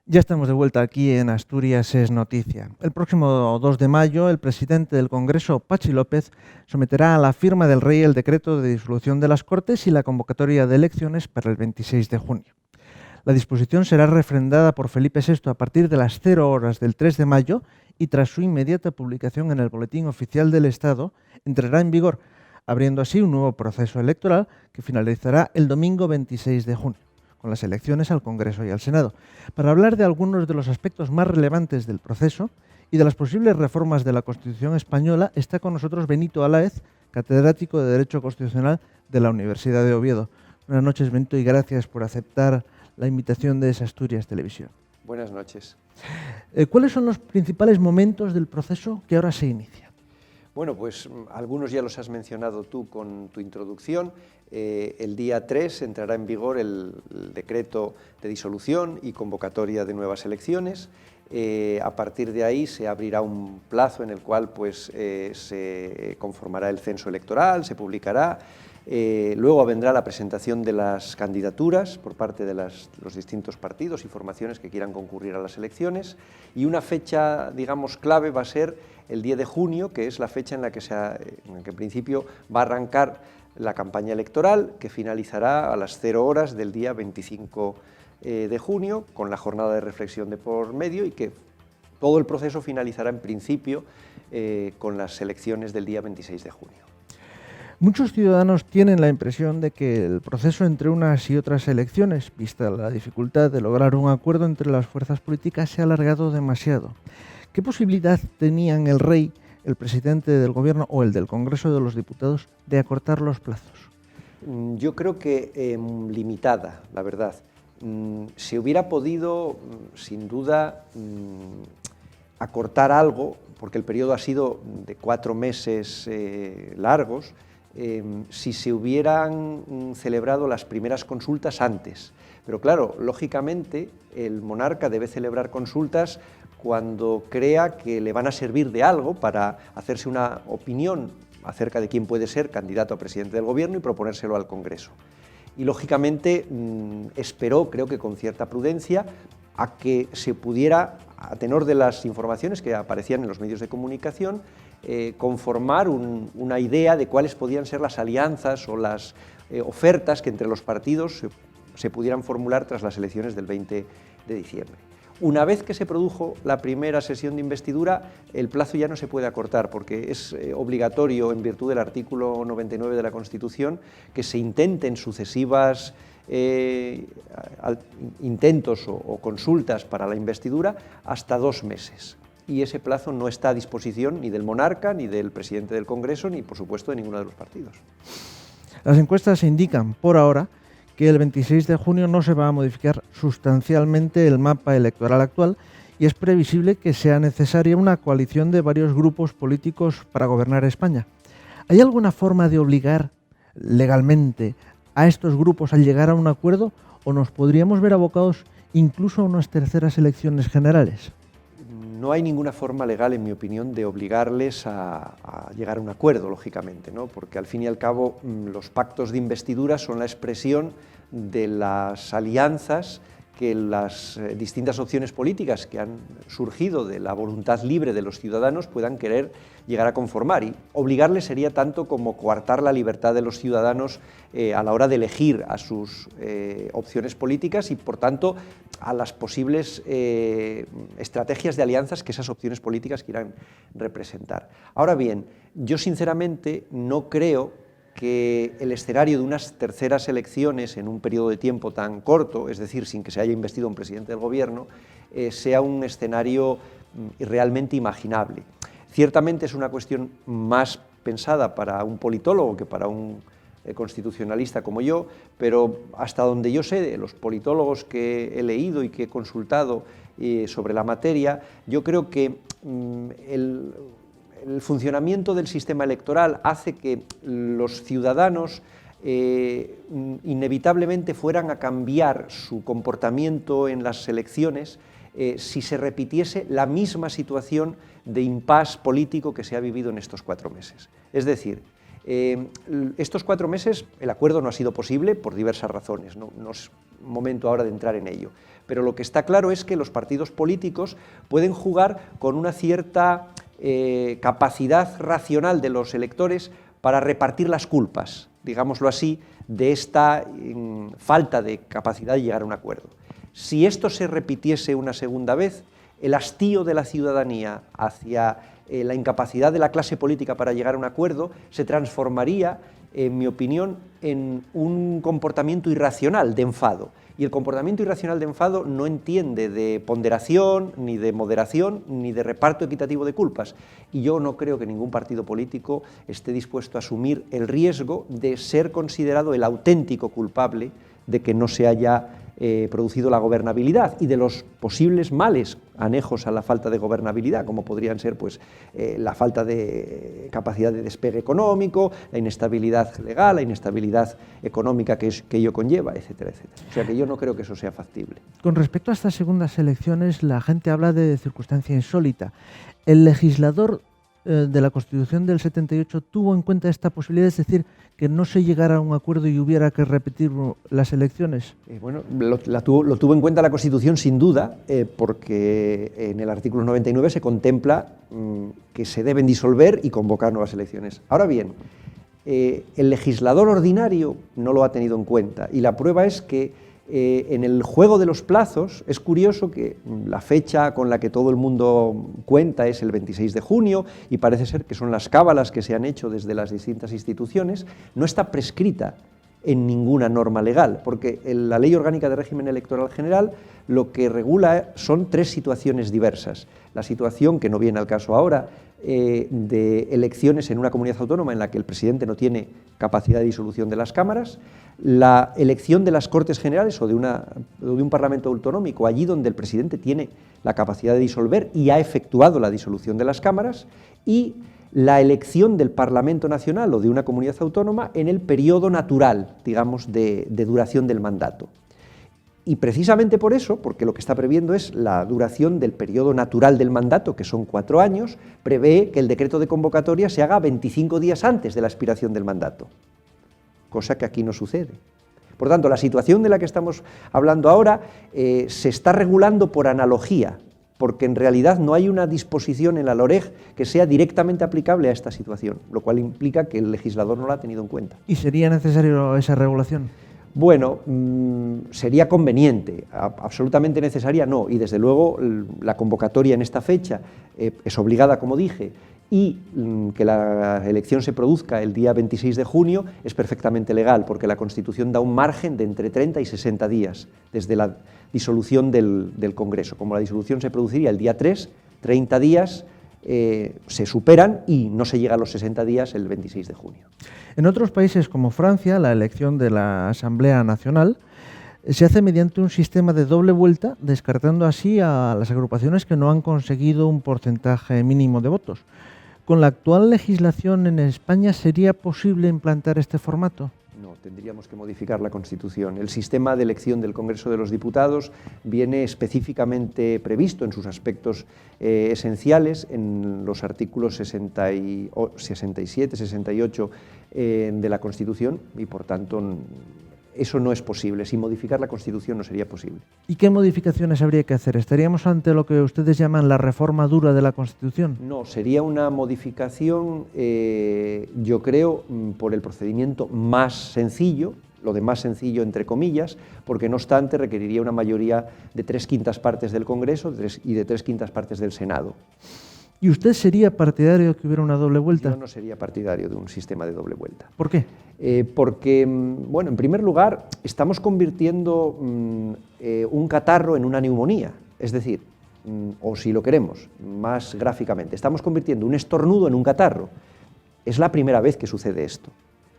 Ya estamos de vuelta aquí en Asturias es Noticia. El próximo 2 de mayo, el presidente del Congreso, Pachi López, someterá a la firma del Rey el decreto de disolución de las Cortes y la convocatoria de elecciones para el 26 de junio. La disposición será refrendada por Felipe VI a partir de las 0 horas del 3 de mayo y tras su inmediata publicación en el Boletín Oficial del Estado, entrará en vigor, abriendo así un nuevo proceso electoral que finalizará el domingo 26 de junio, con las elecciones al Congreso y al Senado. Para hablar de algunos de los aspectos más relevantes del proceso y de las posibles reformas de la Constitución española, está con nosotros Benito Aláez, catedrático de Derecho Constitucional de la Universidad de Oviedo. Buenas noches, Benito, y gracias por aceptar la invitación de Es Asturias Televisión. Buenas noches. ¿Cuáles son los principales momentos del proceso que ahora se inicia? Bueno, pues algunos ya los has mencionado tú con tu introducción. El día 3 entrará en vigor el decreto de disolución y convocatoria de nuevas elecciones. A partir de ahí se abrirá un plazo en el cual pues, se conformará el censo electoral, se publicará. Luego vendrá la presentación de las candidaturas por parte de los distintos partidos y formaciones que quieran concurrir a las elecciones, y una fecha, digamos, clave va a ser el 10 de junio, que es la fecha en la que en principio va a arrancar la campaña electoral, que finalizará a las 0 horas del día 25 de junio, con la jornada de reflexión de por medio, y que todo el proceso finalizará en principio con las elecciones del día 26 de junio. Muchos ciudadanos tienen la impresión de que el proceso entre unas y otras elecciones, vista la dificultad de lograr un acuerdo entre las fuerzas políticas, se ha alargado demasiado. ¿Qué posibilidad tenían el rey, el presidente del gobierno o el del Congreso de los Diputados de acortar los plazos? Yo creo que limitada, la verdad. Se hubiera podido, sin duda, acortar algo, porque el periodo ha sido de 4 meses largos, si se hubieran celebrado las primeras consultas antes. Pero claro, lógicamente, el monarca debe celebrar consultas cuando crea que le van a servir de algo para hacerse una opinión acerca de quién puede ser candidato a presidente del gobierno y proponérselo al Congreso. Y lógicamente esperó, creo que con cierta prudencia, a que se pudiera, a tenor de las informaciones que aparecían en los medios de comunicación, conformar una idea de cuáles podían ser las alianzas o las ofertas que entre los partidos se pudieran formular tras las elecciones del 20 de diciembre. Una vez que se produjo la primera sesión de investidura, el plazo ya no se puede acortar, porque es obligatorio, en virtud del artículo 99 de la Constitución, que se intenten sucesivas intentos o consultas para la investidura hasta 2 meses. Y ese plazo no está a disposición ni del monarca, ni del presidente del Congreso, ni, por supuesto, de ninguno de los partidos. Las encuestas indican, por ahora, que el 26 de junio no se va a modificar sustancialmente el mapa electoral actual y es previsible que sea necesaria una coalición de varios grupos políticos para gobernar España. ¿Hay alguna forma de obligar legalmente a estos grupos a llegar a un acuerdo o nos podríamos ver abocados incluso a unas terceras elecciones generales? No hay ninguna forma legal, en mi opinión, de obligarles a llegar a un acuerdo, lógicamente, ¿no? Porque al fin y al cabo los pactos de investidura son la expresión de las alianzas que las distintas opciones políticas que han surgido de la voluntad libre de los ciudadanos puedan querer llegar a conformar, y obligarles sería tanto como coartar la libertad de los ciudadanos a la hora de elegir a sus opciones políticas y, por tanto, a las posibles estrategias de alianzas que esas opciones políticas quieran representar. Ahora bien, yo sinceramente no creo que el escenario de unas terceras elecciones en un periodo de tiempo tan corto, es decir, sin que se haya investido un presidente del gobierno, sea un escenario realmente imaginable. Ciertamente es una cuestión más pensada para un politólogo que para un constitucionalista como yo, pero hasta donde yo sé, de los politólogos que he leído y que he consultado sobre la materia, yo creo que el funcionamiento del sistema electoral hace que los ciudadanos inevitablemente fueran a cambiar su comportamiento en las elecciones si se repitiese la misma situación de impasse político que se ha vivido en estos 4 meses. Es decir, estos 4 meses el acuerdo no ha sido posible por diversas razones, no es momento ahora de entrar en ello, pero lo que está claro es que los partidos políticos pueden jugar con una cierta capacidad racional de los electores para repartir las culpas, digámoslo así, de esta falta de capacidad de llegar a un acuerdo. Si esto se repitiese una segunda vez, el hastío de la ciudadanía hacia la incapacidad de la clase política para llegar a un acuerdo se transformaría, en mi opinión, en un comportamiento irracional de enfado. Y el comportamiento irracional de enfado no entiende de ponderación, ni de moderación, ni de reparto equitativo de culpas. Y yo no creo que ningún partido político esté dispuesto a asumir el riesgo de ser considerado el auténtico culpable de que no se haya producido la gobernabilidad y de los posibles males anejos a la falta de gobernabilidad, como podrían ser pues, la falta de capacidad de despegue económico, la inestabilidad legal, la inestabilidad económica que ello conlleva, etcétera, etcétera. O sea que yo no creo que eso sea factible. Con respecto a estas segundas elecciones, la gente habla de circunstancia insólita. ¿El legislador de la Constitución del 78 tuvo en cuenta esta posibilidad, es decir, que no se llegara a un acuerdo y hubiera que repetir las elecciones? Bueno, lo tuvo en cuenta la Constitución sin duda, porque en el artículo 99 se contempla que se deben disolver y convocar nuevas elecciones. Ahora bien, el legislador ordinario no lo ha tenido en cuenta, y la prueba es que en el juego de los plazos es curioso que la fecha con la que todo el mundo cuenta es el 26 de junio y parece ser que son las cábalas que se han hecho desde las distintas instituciones, no está prescrita en ninguna norma legal, porque la Ley Orgánica de Régimen Electoral General lo que regula son tres situaciones diversas. La situación, que no viene al caso ahora, de elecciones en una comunidad autónoma en la que el presidente no tiene capacidad de disolución de las cámaras, la elección de las Cortes Generales o de un Parlamento autonómico, allí donde el presidente tiene la capacidad de disolver y ha efectuado la disolución de las cámaras, y la elección del Parlamento Nacional o de una comunidad autónoma en el periodo natural, digamos, de duración del mandato. Y precisamente por eso, porque lo que está previendo es la duración del periodo natural del mandato, que son 4 años, prevé que el decreto de convocatoria se haga 25 días antes de la expiración del mandato, cosa que aquí no sucede. Por tanto, la situación de la que estamos hablando ahora se está regulando por analogía, porque en realidad no hay una disposición en la LOREG que sea directamente aplicable a esta situación, lo cual implica que el legislador no la ha tenido en cuenta. ¿Y sería necesaria esa regulación? Bueno, sería conveniente, absolutamente necesaria no, y desde luego la convocatoria en esta fecha es obligada, como dije, y que la elección se produzca el día 26 de junio es perfectamente legal, porque la Constitución da un margen de entre 30 y 60 días desde la disolución del Congreso. Como la disolución se produciría el día 3, 30 días se superan y no se llega a los 60 días el 26 de junio. En otros países como Francia, la elección de la Asamblea Nacional se hace mediante un sistema de doble vuelta, descartando así a las agrupaciones que no han conseguido un porcentaje mínimo de votos. ¿Con la actual legislación en España sería posible implantar este formato? No, tendríamos que modificar la Constitución. El sistema de elección del Congreso de los Diputados viene específicamente previsto en sus aspectos esenciales en los artículos 67, 68 de la Constitución y, por tanto, eso no es posible. Sin modificar la Constitución no sería posible. ¿Y qué modificaciones habría que hacer? ¿Estaríamos ante lo que ustedes llaman la reforma dura de la Constitución? No, sería una modificación, yo creo, por el procedimiento más sencillo, lo de más sencillo entre comillas, porque no obstante requeriría una mayoría de 3/5 partes del Congreso y de 3/5 partes del Senado. ¿Y usted sería partidario de que hubiera una doble vuelta? Yo no sería partidario de un sistema de doble vuelta. ¿Por qué? Porque, bueno, en primer lugar, estamos convirtiendo un catarro en una neumonía, es decir, o si lo queremos más gráficamente, estamos convirtiendo un estornudo en un catarro. Es la primera vez que sucede esto.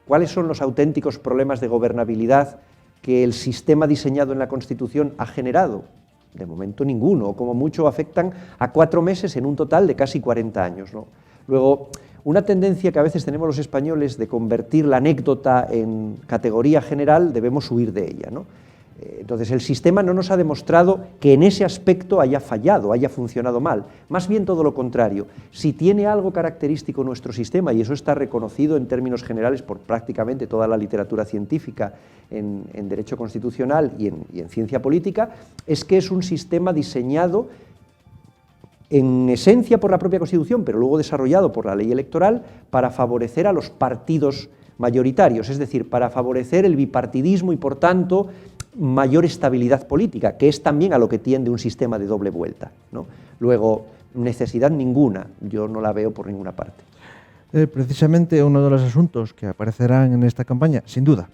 ¿Cuáles son los auténticos problemas de gobernabilidad que el sistema diseñado en la Constitución ha generado? De momento ninguno, o como mucho afectan a 4 meses en un total de casi 40 años, ¿no? Luego, una tendencia que a veces tenemos los españoles de convertir la anécdota en categoría general, debemos huir de ella, ¿no? Entonces, el sistema no nos ha demostrado que en ese aspecto haya fallado, haya funcionado mal. Más bien todo lo contrario. Si tiene algo característico nuestro sistema, y eso está reconocido en términos generales por prácticamente toda la literatura científica en derecho constitucional y en ciencia política, es que es un sistema diseñado en esencia por la propia Constitución, pero luego desarrollado por la ley electoral para favorecer a los partidos mayoritarios, es decir, para favorecer el bipartidismo y, por tanto, mayor estabilidad política, que es también a lo que tiende un sistema de doble vuelta, ¿no? Luego, necesidad ninguna, yo no la veo por ninguna parte. Precisamente uno de los asuntos que aparecerán en esta campaña, sin duda,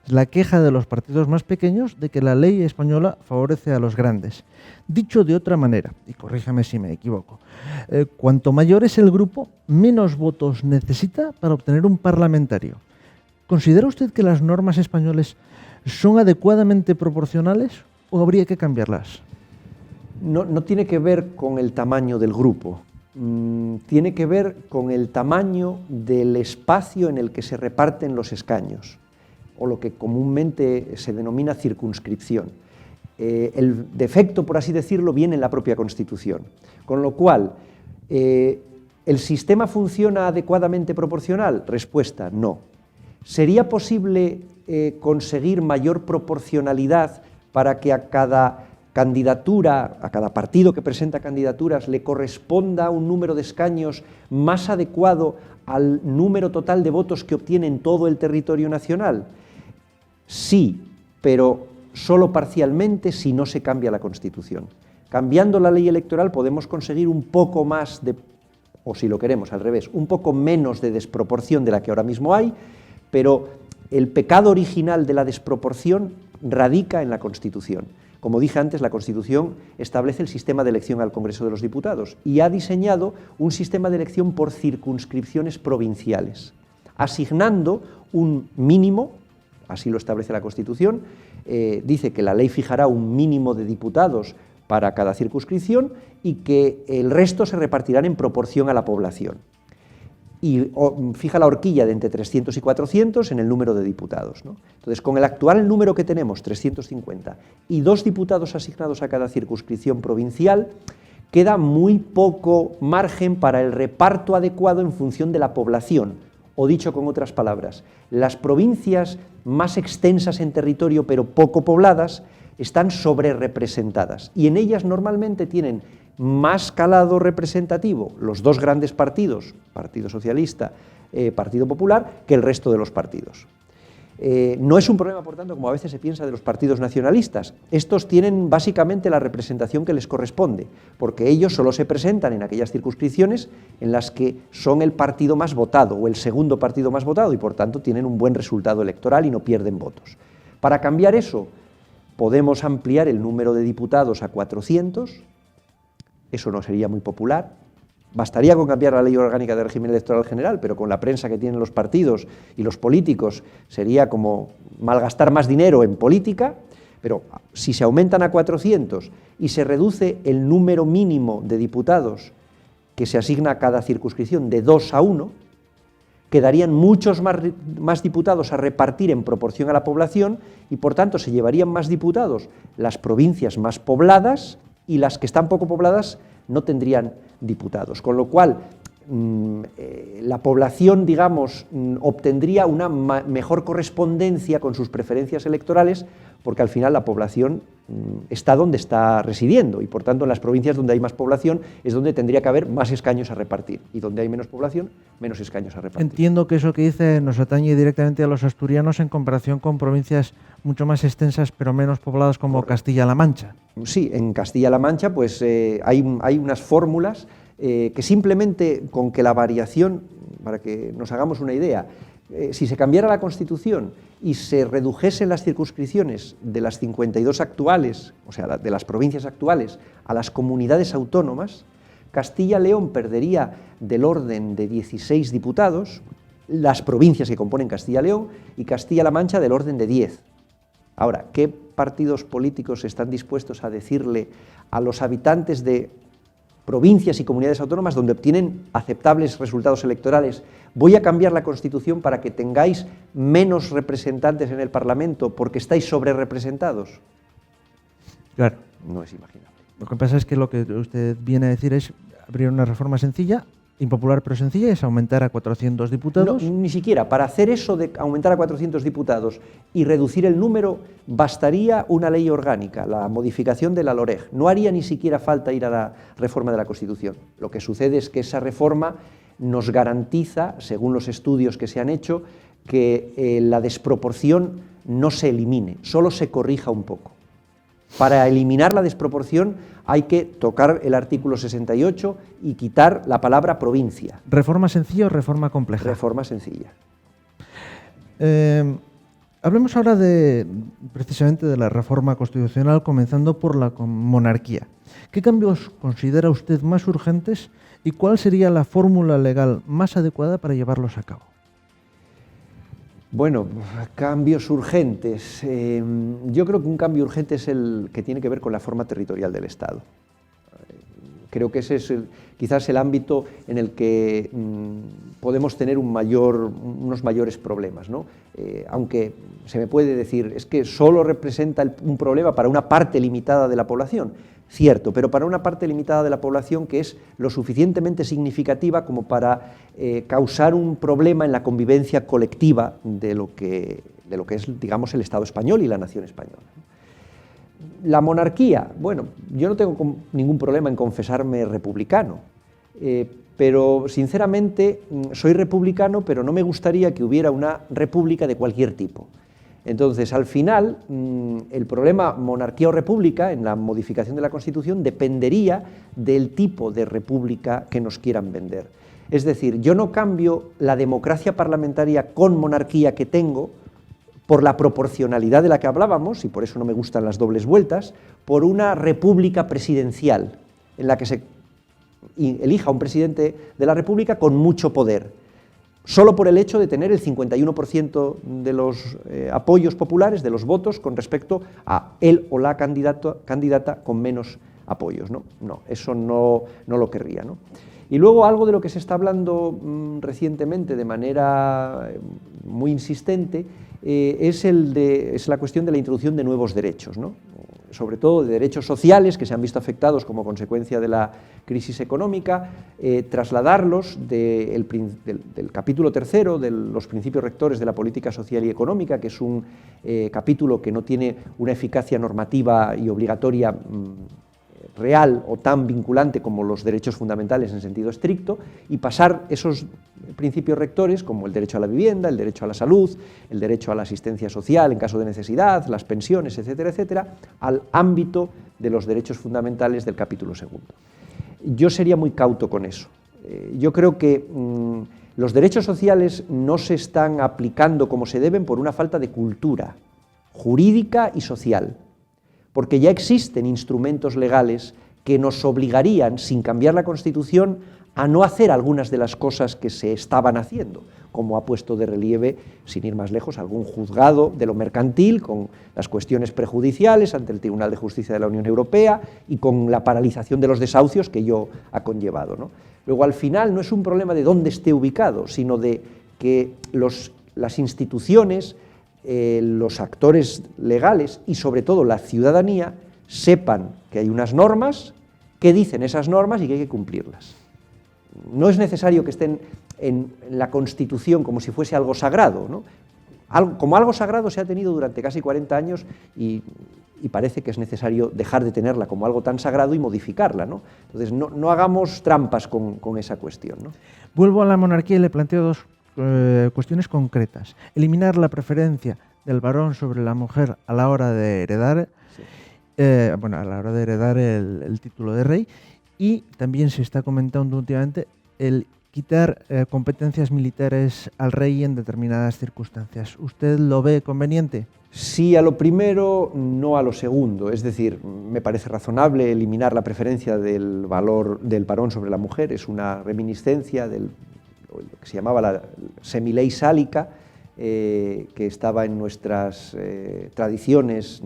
es la queja de los partidos más pequeños de que la ley española favorece a los grandes. Dicho de otra manera, y corríjame si me equivoco, cuanto mayor es el grupo, menos votos necesita para obtener un parlamentario. ¿Considera usted que las normas españolas son adecuadamente proporcionales o habría que cambiarlas? No tiene que ver con el tamaño del grupo, tiene que ver con el tamaño del espacio en el que se reparten los escaños, o lo que comúnmente se denomina circunscripción. El defecto, por así decirlo, viene en la propia Constitución, con lo cual ¿El sistema funciona adecuadamente proporcional? Respuesta, no. ¿Sería posible conseguir mayor proporcionalidad para que a cada candidatura, a cada partido que presenta candidaturas, le corresponda un número de escaños más adecuado al número total de votos que obtiene en todo el territorio nacional? Sí, pero solo parcialmente si no se cambia la Constitución. Cambiando la ley electoral podemos conseguir un poco más de, o si lo queremos al revés, un poco menos de desproporción de la que ahora mismo hay, pero el pecado original de la desproporción radica en la Constitución. Como dije antes, la Constitución establece el sistema de elección al Congreso de los Diputados y ha diseñado un sistema de elección por circunscripciones provinciales, asignando un mínimo, así lo establece la Constitución, dice que la ley fijará un mínimo de diputados para cada circunscripción y que el resto se repartirán en proporción a la población. Y fija la horquilla de entre 300 y 400 en el número de diputados, ¿no? Entonces, con el actual número que tenemos, 350, y 2 diputados asignados a cada circunscripción provincial, queda muy poco margen para el reparto adecuado en función de la población. O dicho con otras palabras, las provincias más extensas en territorio pero poco pobladas están sobrerepresentadas y en ellas normalmente tienen más calado representativo los 2 grandes partidos, Partido Socialista, Partido Popular, que el resto de los partidos. No es un problema, por tanto, como a veces se piensa de los partidos nacionalistas. Estos tienen básicamente la representación que les corresponde, porque ellos solo se presentan en aquellas circunscripciones en las que son el partido más votado o el segundo partido más votado y, por tanto, tienen un buen resultado electoral y no pierden votos. Para cambiar eso, podemos ampliar el número de diputados a 400, eso no sería muy popular. Bastaría con cambiar la ley orgánica del régimen electoral general, pero con la prensa que tienen los partidos y los políticos sería como malgastar más dinero en política, pero si se aumentan a 400 y se reduce el número mínimo de diputados que se asigna a cada circunscripción de 2 a 1, quedarían muchos más diputados a repartir en proporción a la población y, por tanto, se llevarían más diputados las provincias más pobladas y las que están poco pobladas no tendrían diputados, con lo cual la población, digamos, obtendría una mejor correspondencia con sus preferencias electorales, porque al final la población está donde está residiendo y, por tanto, en las provincias donde hay más población es donde tendría que haber más escaños a repartir y donde hay menos población, menos escaños a repartir. Entiendo que eso que dice nos atañe directamente a los asturianos en comparación con provincias mucho más extensas pero menos pobladas como Castilla-La Mancha. Sí, en Castilla-La Mancha pues hay unas fórmulas que simplemente con que la variación, para que nos hagamos una idea, si se cambiara la Constitución y se redujesen las circunscripciones de las 52 actuales, o sea, de las provincias actuales, a las comunidades autónomas, Castilla-León perdería del orden de 16 diputados, las provincias que componen Castilla-León, y Castilla-La Mancha del orden de 10. Ahora, ¿qué partidos políticos están dispuestos a decirle a los habitantes de provincias y comunidades autónomas donde obtienen aceptables resultados electorales: voy a cambiar la Constitución para que tengáis menos representantes en el Parlamento porque estáis sobrerepresentados? Claro. No es imaginable. Lo que pasa es que lo que usted viene a decir es abrir una reforma sencilla, impopular pero sencilla, es aumentar a 400 diputados. No, ni siquiera. Para hacer eso de aumentar a 400 diputados y reducir el número, bastaría una ley orgánica, la modificación de la LOREG. No haría ni siquiera falta ir a la reforma de la Constitución. Lo que sucede es que esa reforma nos garantiza, según los estudios que se han hecho, que la desproporción no se elimine, solo se corrija un poco. Para eliminar la desproporción hay que tocar el artículo 68 y quitar la palabra provincia. ¿Reforma sencilla o reforma compleja? Reforma sencilla. Hablemos ahora precisamente de la reforma constitucional, comenzando por la monarquía. ¿Qué cambios considera usted más urgentes y cuál sería la fórmula legal más adecuada para llevarlos a cabo? Bueno, cambios urgentes. Yo creo que un cambio urgente es el que tiene que ver con la forma territorial del Estado. Creo que ese es quizás el ámbito en el que podemos tener unos mayores problemas, ¿no? Aunque se me puede decir, es que solo representa un problema para una parte limitada de la población. Cierto, pero para una parte limitada de la población que es lo suficientemente significativa como para causar un problema en la convivencia colectiva de lo que es, digamos, el Estado español y la nación española. La monarquía, bueno, yo no tengo ningún problema en confesarme republicano, pero sinceramente soy republicano, pero no me gustaría que hubiera una república de cualquier tipo. Entonces, al final, el problema monarquía o república, en la modificación de la Constitución, dependería del tipo de república que nos quieran vender. Es decir, yo no cambio la democracia parlamentaria con monarquía que tengo por la proporcionalidad de la que hablábamos, y por eso no me gustan las dobles vueltas, por una república presidencial, en la que se elija un presidente de la república con mucho poder, solo por el hecho de tener el 51% de los apoyos populares, de los votos, con respecto a él o la candidata con menos apoyos, ¿no? No, eso no lo querría, ¿no? Y luego algo de lo que se está hablando recientemente de manera muy insistente es la cuestión de la introducción de nuevos derechos, ¿no? Sobre todo de derechos sociales que se han visto afectados como consecuencia de la crisis económica, trasladarlos del capítulo tercero de los principios rectores de la política social y económica, que es un capítulo que no tiene una eficacia normativa y obligatoria real o tan vinculante como los derechos fundamentales en sentido estricto, y pasar esos principios rectores, como el derecho a la vivienda, el derecho a la salud, el derecho a la asistencia social en caso de necesidad, las pensiones, etcétera, etcétera, al ámbito de los derechos fundamentales del capítulo segundo. Yo sería muy cauto con eso. Yo creo que los derechos sociales no se están aplicando como se deben por una falta de cultura jurídica y social, porque ya existen instrumentos legales que nos obligarían, sin cambiar la Constitución, a no hacer algunas de las cosas que se estaban haciendo, como ha puesto de relieve, sin ir más lejos, algún juzgado de lo mercantil, con las cuestiones prejudiciales ante el Tribunal de Justicia de la Unión Europea y con la paralización de los desahucios que ello ha conllevado, ¿no? Luego, al final, no es un problema de dónde esté ubicado, sino de que las instituciones, los actores legales y sobre todo la ciudadanía sepan que hay unas normas, que dicen esas normas y que hay que cumplirlas. No es necesario que estén en la Constitución como si fuese algo sagrado, ¿no? Como algo sagrado se ha tenido durante casi 40 años y parece que es necesario dejar de tenerla como algo tan sagrado y modificarla, ¿no? Entonces no hagamos trampas con esa cuestión, ¿no? Vuelvo a la monarquía y le planteo dos cuestiones concretas. Eliminar la preferencia del varón sobre la mujer a la hora de heredar, a la hora de heredar el título de rey, y también se está comentando últimamente el quitar competencias militares al rey en determinadas circunstancias. ¿Usted lo ve conveniente? Sí a lo primero, no a lo segundo. Es decir, me parece razonable eliminar la preferencia del valor del varón sobre la mujer. Es una reminiscencia de lo que se llamaba la semiley sálica, que estaba en nuestras tradiciones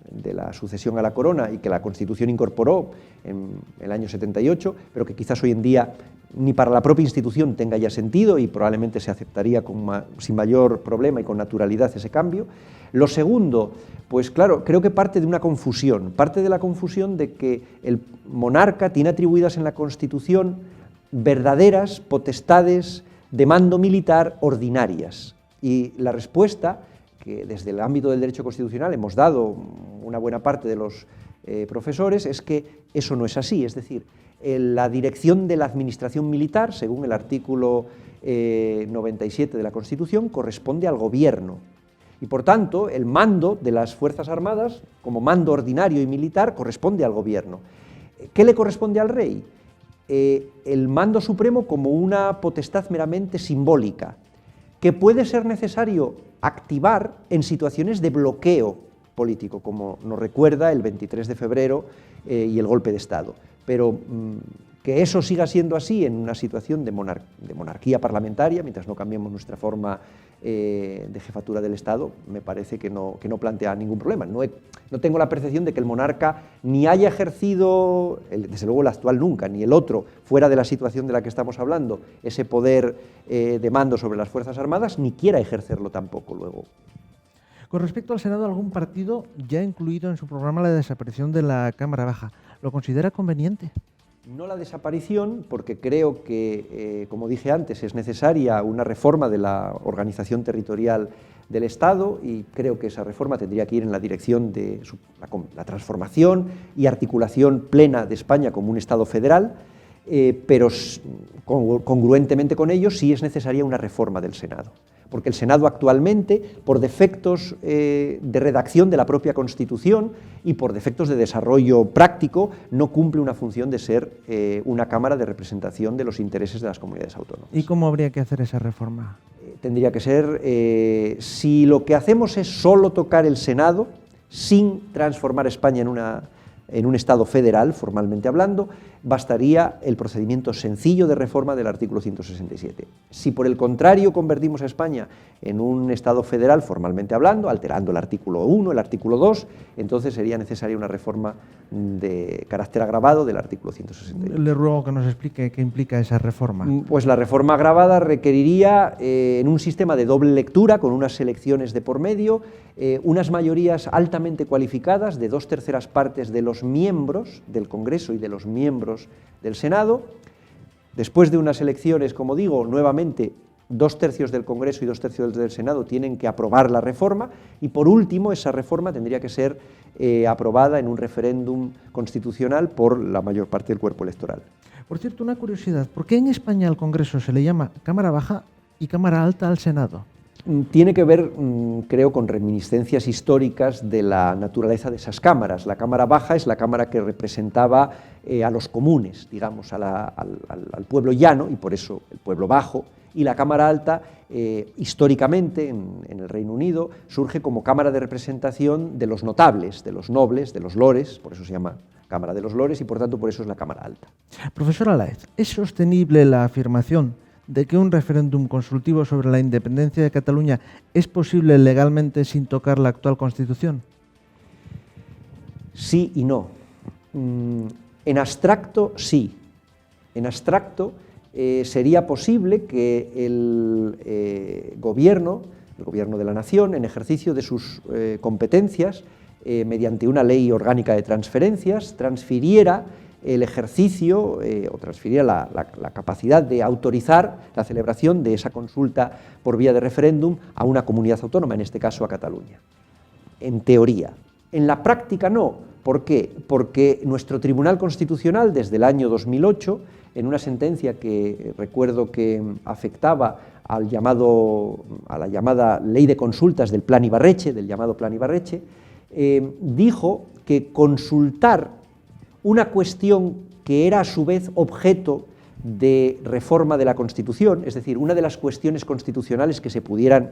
de la sucesión a la corona y que la Constitución incorporó en el año 78, pero que quizás hoy en día ni para la propia institución tenga ya sentido y probablemente se aceptaría sin mayor problema y con naturalidad ese cambio. Lo segundo, pues claro, creo que parte de una confusión, parte de la confusión de que el monarca tiene atribuidas en la Constitución verdaderas potestades de mando militar ordinarias. Y la respuesta, que desde el ámbito del derecho constitucional hemos dado una buena parte de los profesores, es que eso no es así. Es decir, la dirección de la administración militar, según el artículo 97 de la Constitución, corresponde al gobierno. Y por tanto, el mando de las Fuerzas Armadas, como mando ordinario y militar, corresponde al gobierno. ¿Qué le corresponde al rey? El mando supremo como una potestad meramente simbólica, que puede ser necesario activar en situaciones de bloqueo político, como nos recuerda el 23 de febrero y el golpe de Estado. Pero Que eso siga siendo así en una situación de monarquía parlamentaria, mientras no cambiemos nuestra forma de jefatura del Estado, me parece que no plantea ningún problema. No tengo la percepción de que el monarca ni haya ejercido, desde luego el actual nunca, ni el otro, fuera de la situación de la que estamos hablando, ese poder de mando sobre las Fuerzas Armadas, ni quiera ejercerlo tampoco luego. Con respecto al Senado, algún partido ya ha incluido en su programa la desaparición de la Cámara Baja. ¿Lo considera conveniente? No la desaparición, porque creo que, como dije antes, es necesaria una reforma de la organización territorial del Estado y creo que esa reforma tendría que ir en la dirección de la transformación y articulación plena de España como un Estado federal, pero congruentemente con ello sí es necesaria una reforma del Senado. Porque el Senado actualmente, por defectos de redacción de la propia Constitución y por defectos de desarrollo práctico, no cumple una función de ser una Cámara de representación de los intereses de las comunidades autónomas. ¿Y cómo habría que hacer esa reforma? Tendría que ser, si lo que hacemos es solo tocar el Senado, sin transformar España en un Estado federal, formalmente hablando, bastaría el procedimiento sencillo de reforma del artículo 167. Si por el contrario convertimos a España en un Estado federal, formalmente hablando, alterando el artículo 1, el artículo 2, entonces sería necesaria una reforma de carácter agravado del artículo 168. Le ruego que nos explique qué implica esa reforma. Pues la reforma agravada requeriría, en un sistema de doble lectura, con unas elecciones de por medio, unas mayorías altamente cualificadas de 2/3 partes de los miembros del Congreso y de los miembros del Senado. Después de unas elecciones, como digo, nuevamente 2/3 del Congreso y 2/3 del Senado tienen que aprobar la reforma y por último esa reforma tendría que ser aprobada en un referéndum constitucional por la mayor parte del cuerpo electoral. Por cierto, una curiosidad, ¿por qué en España al Congreso se le llama Cámara Baja y Cámara Alta al Senado? Tiene que ver, creo, con reminiscencias históricas de la naturaleza de esas cámaras. La Cámara Baja es la Cámara que representaba a los comunes, digamos, al pueblo llano, y por eso el pueblo bajo, y la Cámara Alta, históricamente, en el Reino Unido, surge como Cámara de representación de los notables, de los nobles, de los lores, por eso se llama Cámara de los Lores, y por tanto por eso es la Cámara Alta. Profesor Alaez, ¿es sostenible la afirmación de que un referéndum consultivo sobre la independencia de Cataluña es posible legalmente sin tocar la actual Constitución? Sí y no. En abstracto, sí. En abstracto, sería posible que el gobierno de la nación, en ejercicio de sus competencias, mediante una ley orgánica de transferencias, transfiriera el ejercicio o transfiriera la capacidad de autorizar la celebración de esa consulta por vía de referéndum a una comunidad autónoma, en este caso a Cataluña. En teoría. En la práctica no. ¿Por qué? Porque nuestro Tribunal Constitucional, desde el año 2008, en una sentencia que recuerdo que afectaba a la llamada Ley de Consultas del Plan Ibarretxe, del llamado Plan Ibarretxe, dijo que consultar una cuestión que era a su vez objeto de reforma de la Constitución, es decir, una de las cuestiones constitucionales que se pudieran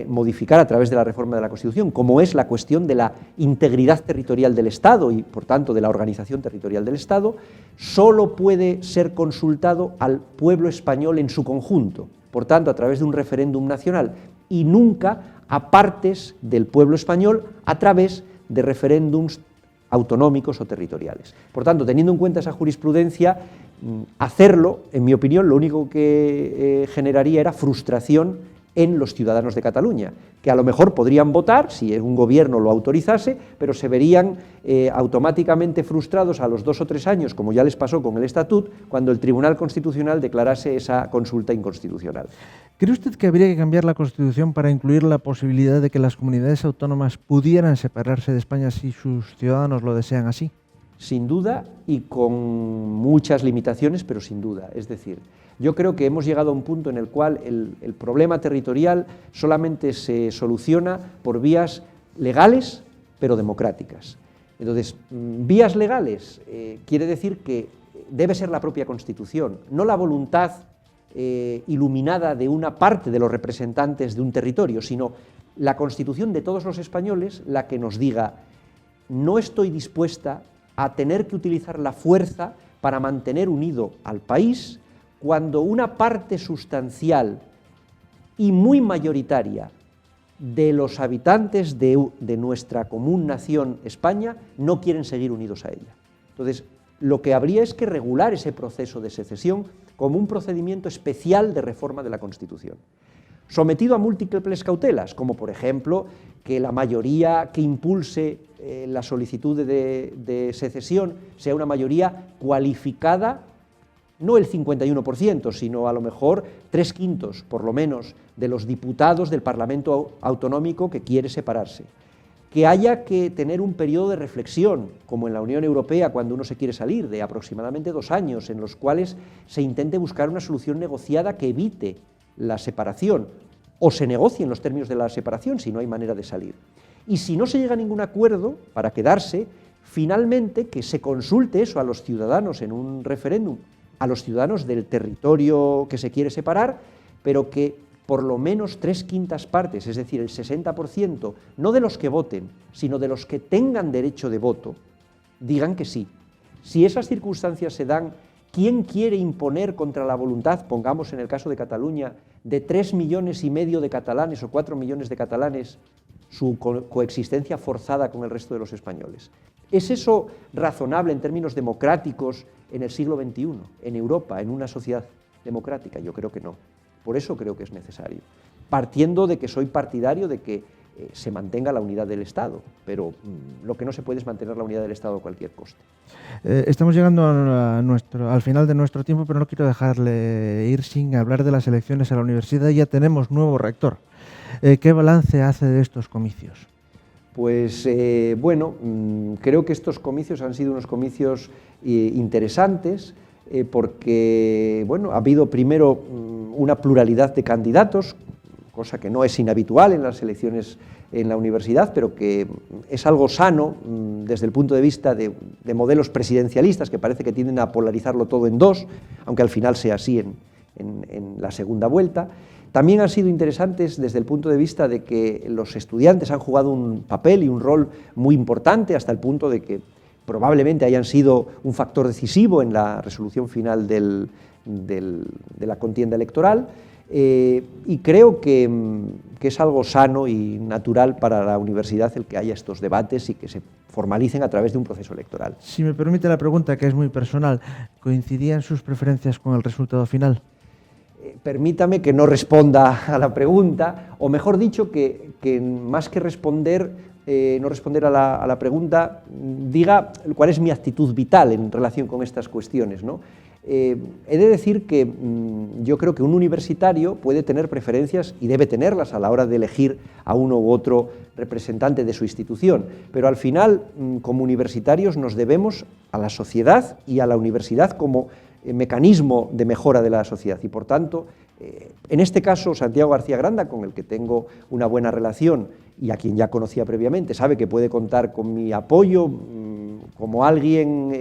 modificar a través de la reforma de la Constitución, como es la cuestión de la integridad territorial del Estado y, por tanto, de la organización territorial del Estado, solo puede ser consultado al pueblo español en su conjunto, por tanto, a través de un referéndum nacional, y nunca a partes del pueblo español a través de referéndums autonómicos o territoriales. Por tanto, teniendo en cuenta esa jurisprudencia, hacerlo, en mi opinión, lo único que generaría era frustración en los ciudadanos de Cataluña, que a lo mejor podrían votar si un gobierno lo autorizase, pero se verían automáticamente frustrados a los 2 o 3 años, como ya les pasó con el Estatut, cuando el Tribunal Constitucional declarase esa consulta inconstitucional. ¿Cree usted que habría que cambiar la Constitución para incluir la posibilidad de que las comunidades autónomas pudieran separarse de España si sus ciudadanos lo desean así? Sin duda y con muchas limitaciones, pero sin duda. Es decir, yo creo que hemos llegado a un punto en el cual el problema territorial solamente se soluciona por vías legales, pero democráticas. Entonces, vías legales quiere decir que debe ser la propia Constitución, no la voluntad iluminada de una parte de los representantes de un territorio, sino la Constitución de todos los españoles la que nos diga: no estoy dispuesta a tener que utilizar la fuerza para mantener unido al país cuando una parte sustancial y muy mayoritaria de los habitantes de nuestra común nación España no quieren seguir unidos a ella. Entonces, lo que habría es que regular ese proceso de secesión como un procedimiento especial de reforma de la Constitución, sometido a múltiples cautelas, como por ejemplo que la mayoría que impulse la solicitud de secesión sea una mayoría cualificada, no el 51%, sino a lo mejor 3/5, por lo menos, de los diputados del Parlamento autonómico que quiere separarse. Que haya que tener un periodo de reflexión, como en la Unión Europea cuando uno se quiere salir, de aproximadamente 2 años, en los cuales se intente buscar una solución negociada que evite la separación, o se negocien los términos de la separación si no hay manera de salir. Y si no se llega a ningún acuerdo para quedarse, finalmente que se consulte eso a los ciudadanos en un referéndum, a los ciudadanos del territorio que se quiere separar, pero que por lo menos 3/5 partes, es decir, el 60%, no de los que voten, sino de los que tengan derecho de voto, digan que sí. Si esas circunstancias se dan, ¿quién quiere imponer contra la voluntad, pongamos en el caso de Cataluña, de 3,5 millones de catalanes o 4 millones de catalanes, su coexistencia forzada con el resto de los españoles? ¿Es eso razonable en términos democráticos en el siglo XXI, en Europa, en una sociedad democrática? Yo creo que no. Por eso creo que es necesario, partiendo de que soy partidario de que se mantenga la unidad del Estado, pero lo que no se puede es mantener la unidad del Estado a cualquier coste. Estamos llegando al final de nuestro tiempo, pero no quiero dejarle ir sin hablar de las elecciones a la universidad. Ya tenemos nuevo rector. ¿Qué balance hace de estos comicios? Pues bueno, creo que estos comicios han sido unos comicios interesantes, porque bueno, ha habido primero una pluralidad de candidatos, cosa que no es inhabitual en las elecciones en la universidad, pero que es algo sano desde el punto de vista de modelos presidencialistas que parece que tienden a polarizarlo todo en dos, aunque al final sea así en la segunda vuelta. También han sido interesantes desde el punto de vista de que los estudiantes han jugado un papel y un rol muy importante, hasta el punto de que probablemente hayan sido un factor decisivo en la resolución final de la contienda electoral, y creo que es algo sano y natural para la universidad el que haya estos debates y que se formalicen a través de un proceso electoral. Si me permite la pregunta, que es muy personal, ¿coincidían sus preferencias con el resultado final? Permítame que no responda a la pregunta, o mejor dicho, que más que no responder a la pregunta, diga cuál es mi actitud vital en relación con estas cuestiones, ¿no? He de decir que yo creo que un universitario puede tener preferencias y debe tenerlas a la hora de elegir a uno u otro representante de su institución, pero al final, como universitarios, nos debemos a la sociedad y a la universidad como mecanismo de mejora de la sociedad, y por tanto, en este caso, Santiago García Granda, con el que tengo una buena relación y a quien ya conocía previamente, sabe que puede contar con mi apoyo como alguien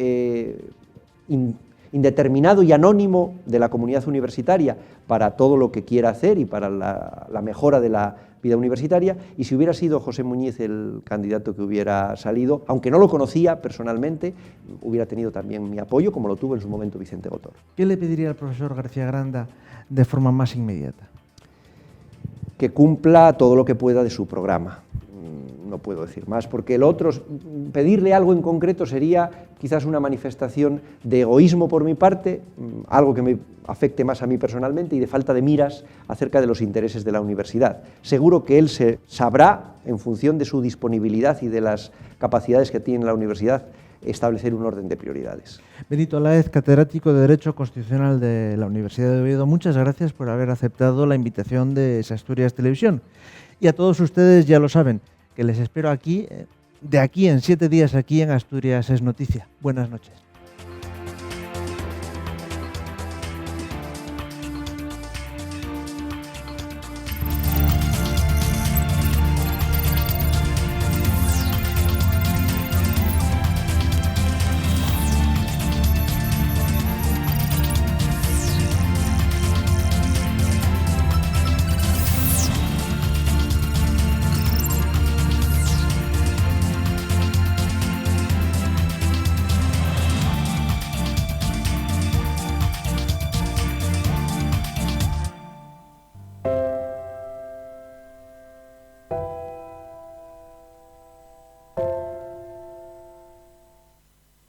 indeterminado y anónimo de la comunidad universitaria para todo lo que quiera hacer y para la mejora de la vida universitaria. Y si hubiera sido José Muñiz el candidato que hubiera salido, aunque no lo conocía personalmente, hubiera tenido también mi apoyo, como lo tuvo en su momento Vicente Gotor. ¿Qué le pediría al profesor García Granda de forma más inmediata? Que cumpla todo lo que pueda de su programa. No puedo decir más, porque el otro, pedirle algo en concreto sería quizás una manifestación de egoísmo por mi parte, algo que me afecte más a mí personalmente, y de falta de miras acerca de los intereses de la universidad. Seguro que él se sabrá, en función de su disponibilidad y de las capacidades que tiene la universidad, establecer un orden de prioridades. Benito Aláez, catedrático de Derecho Constitucional de la Universidad de Oviedo, muchas gracias por haber aceptado la invitación de Asturias Televisión. Y a todos ustedes ya lo saben, que les espero aquí, de aquí en 7 días, aquí en Asturias es Noticia. Buenas noches.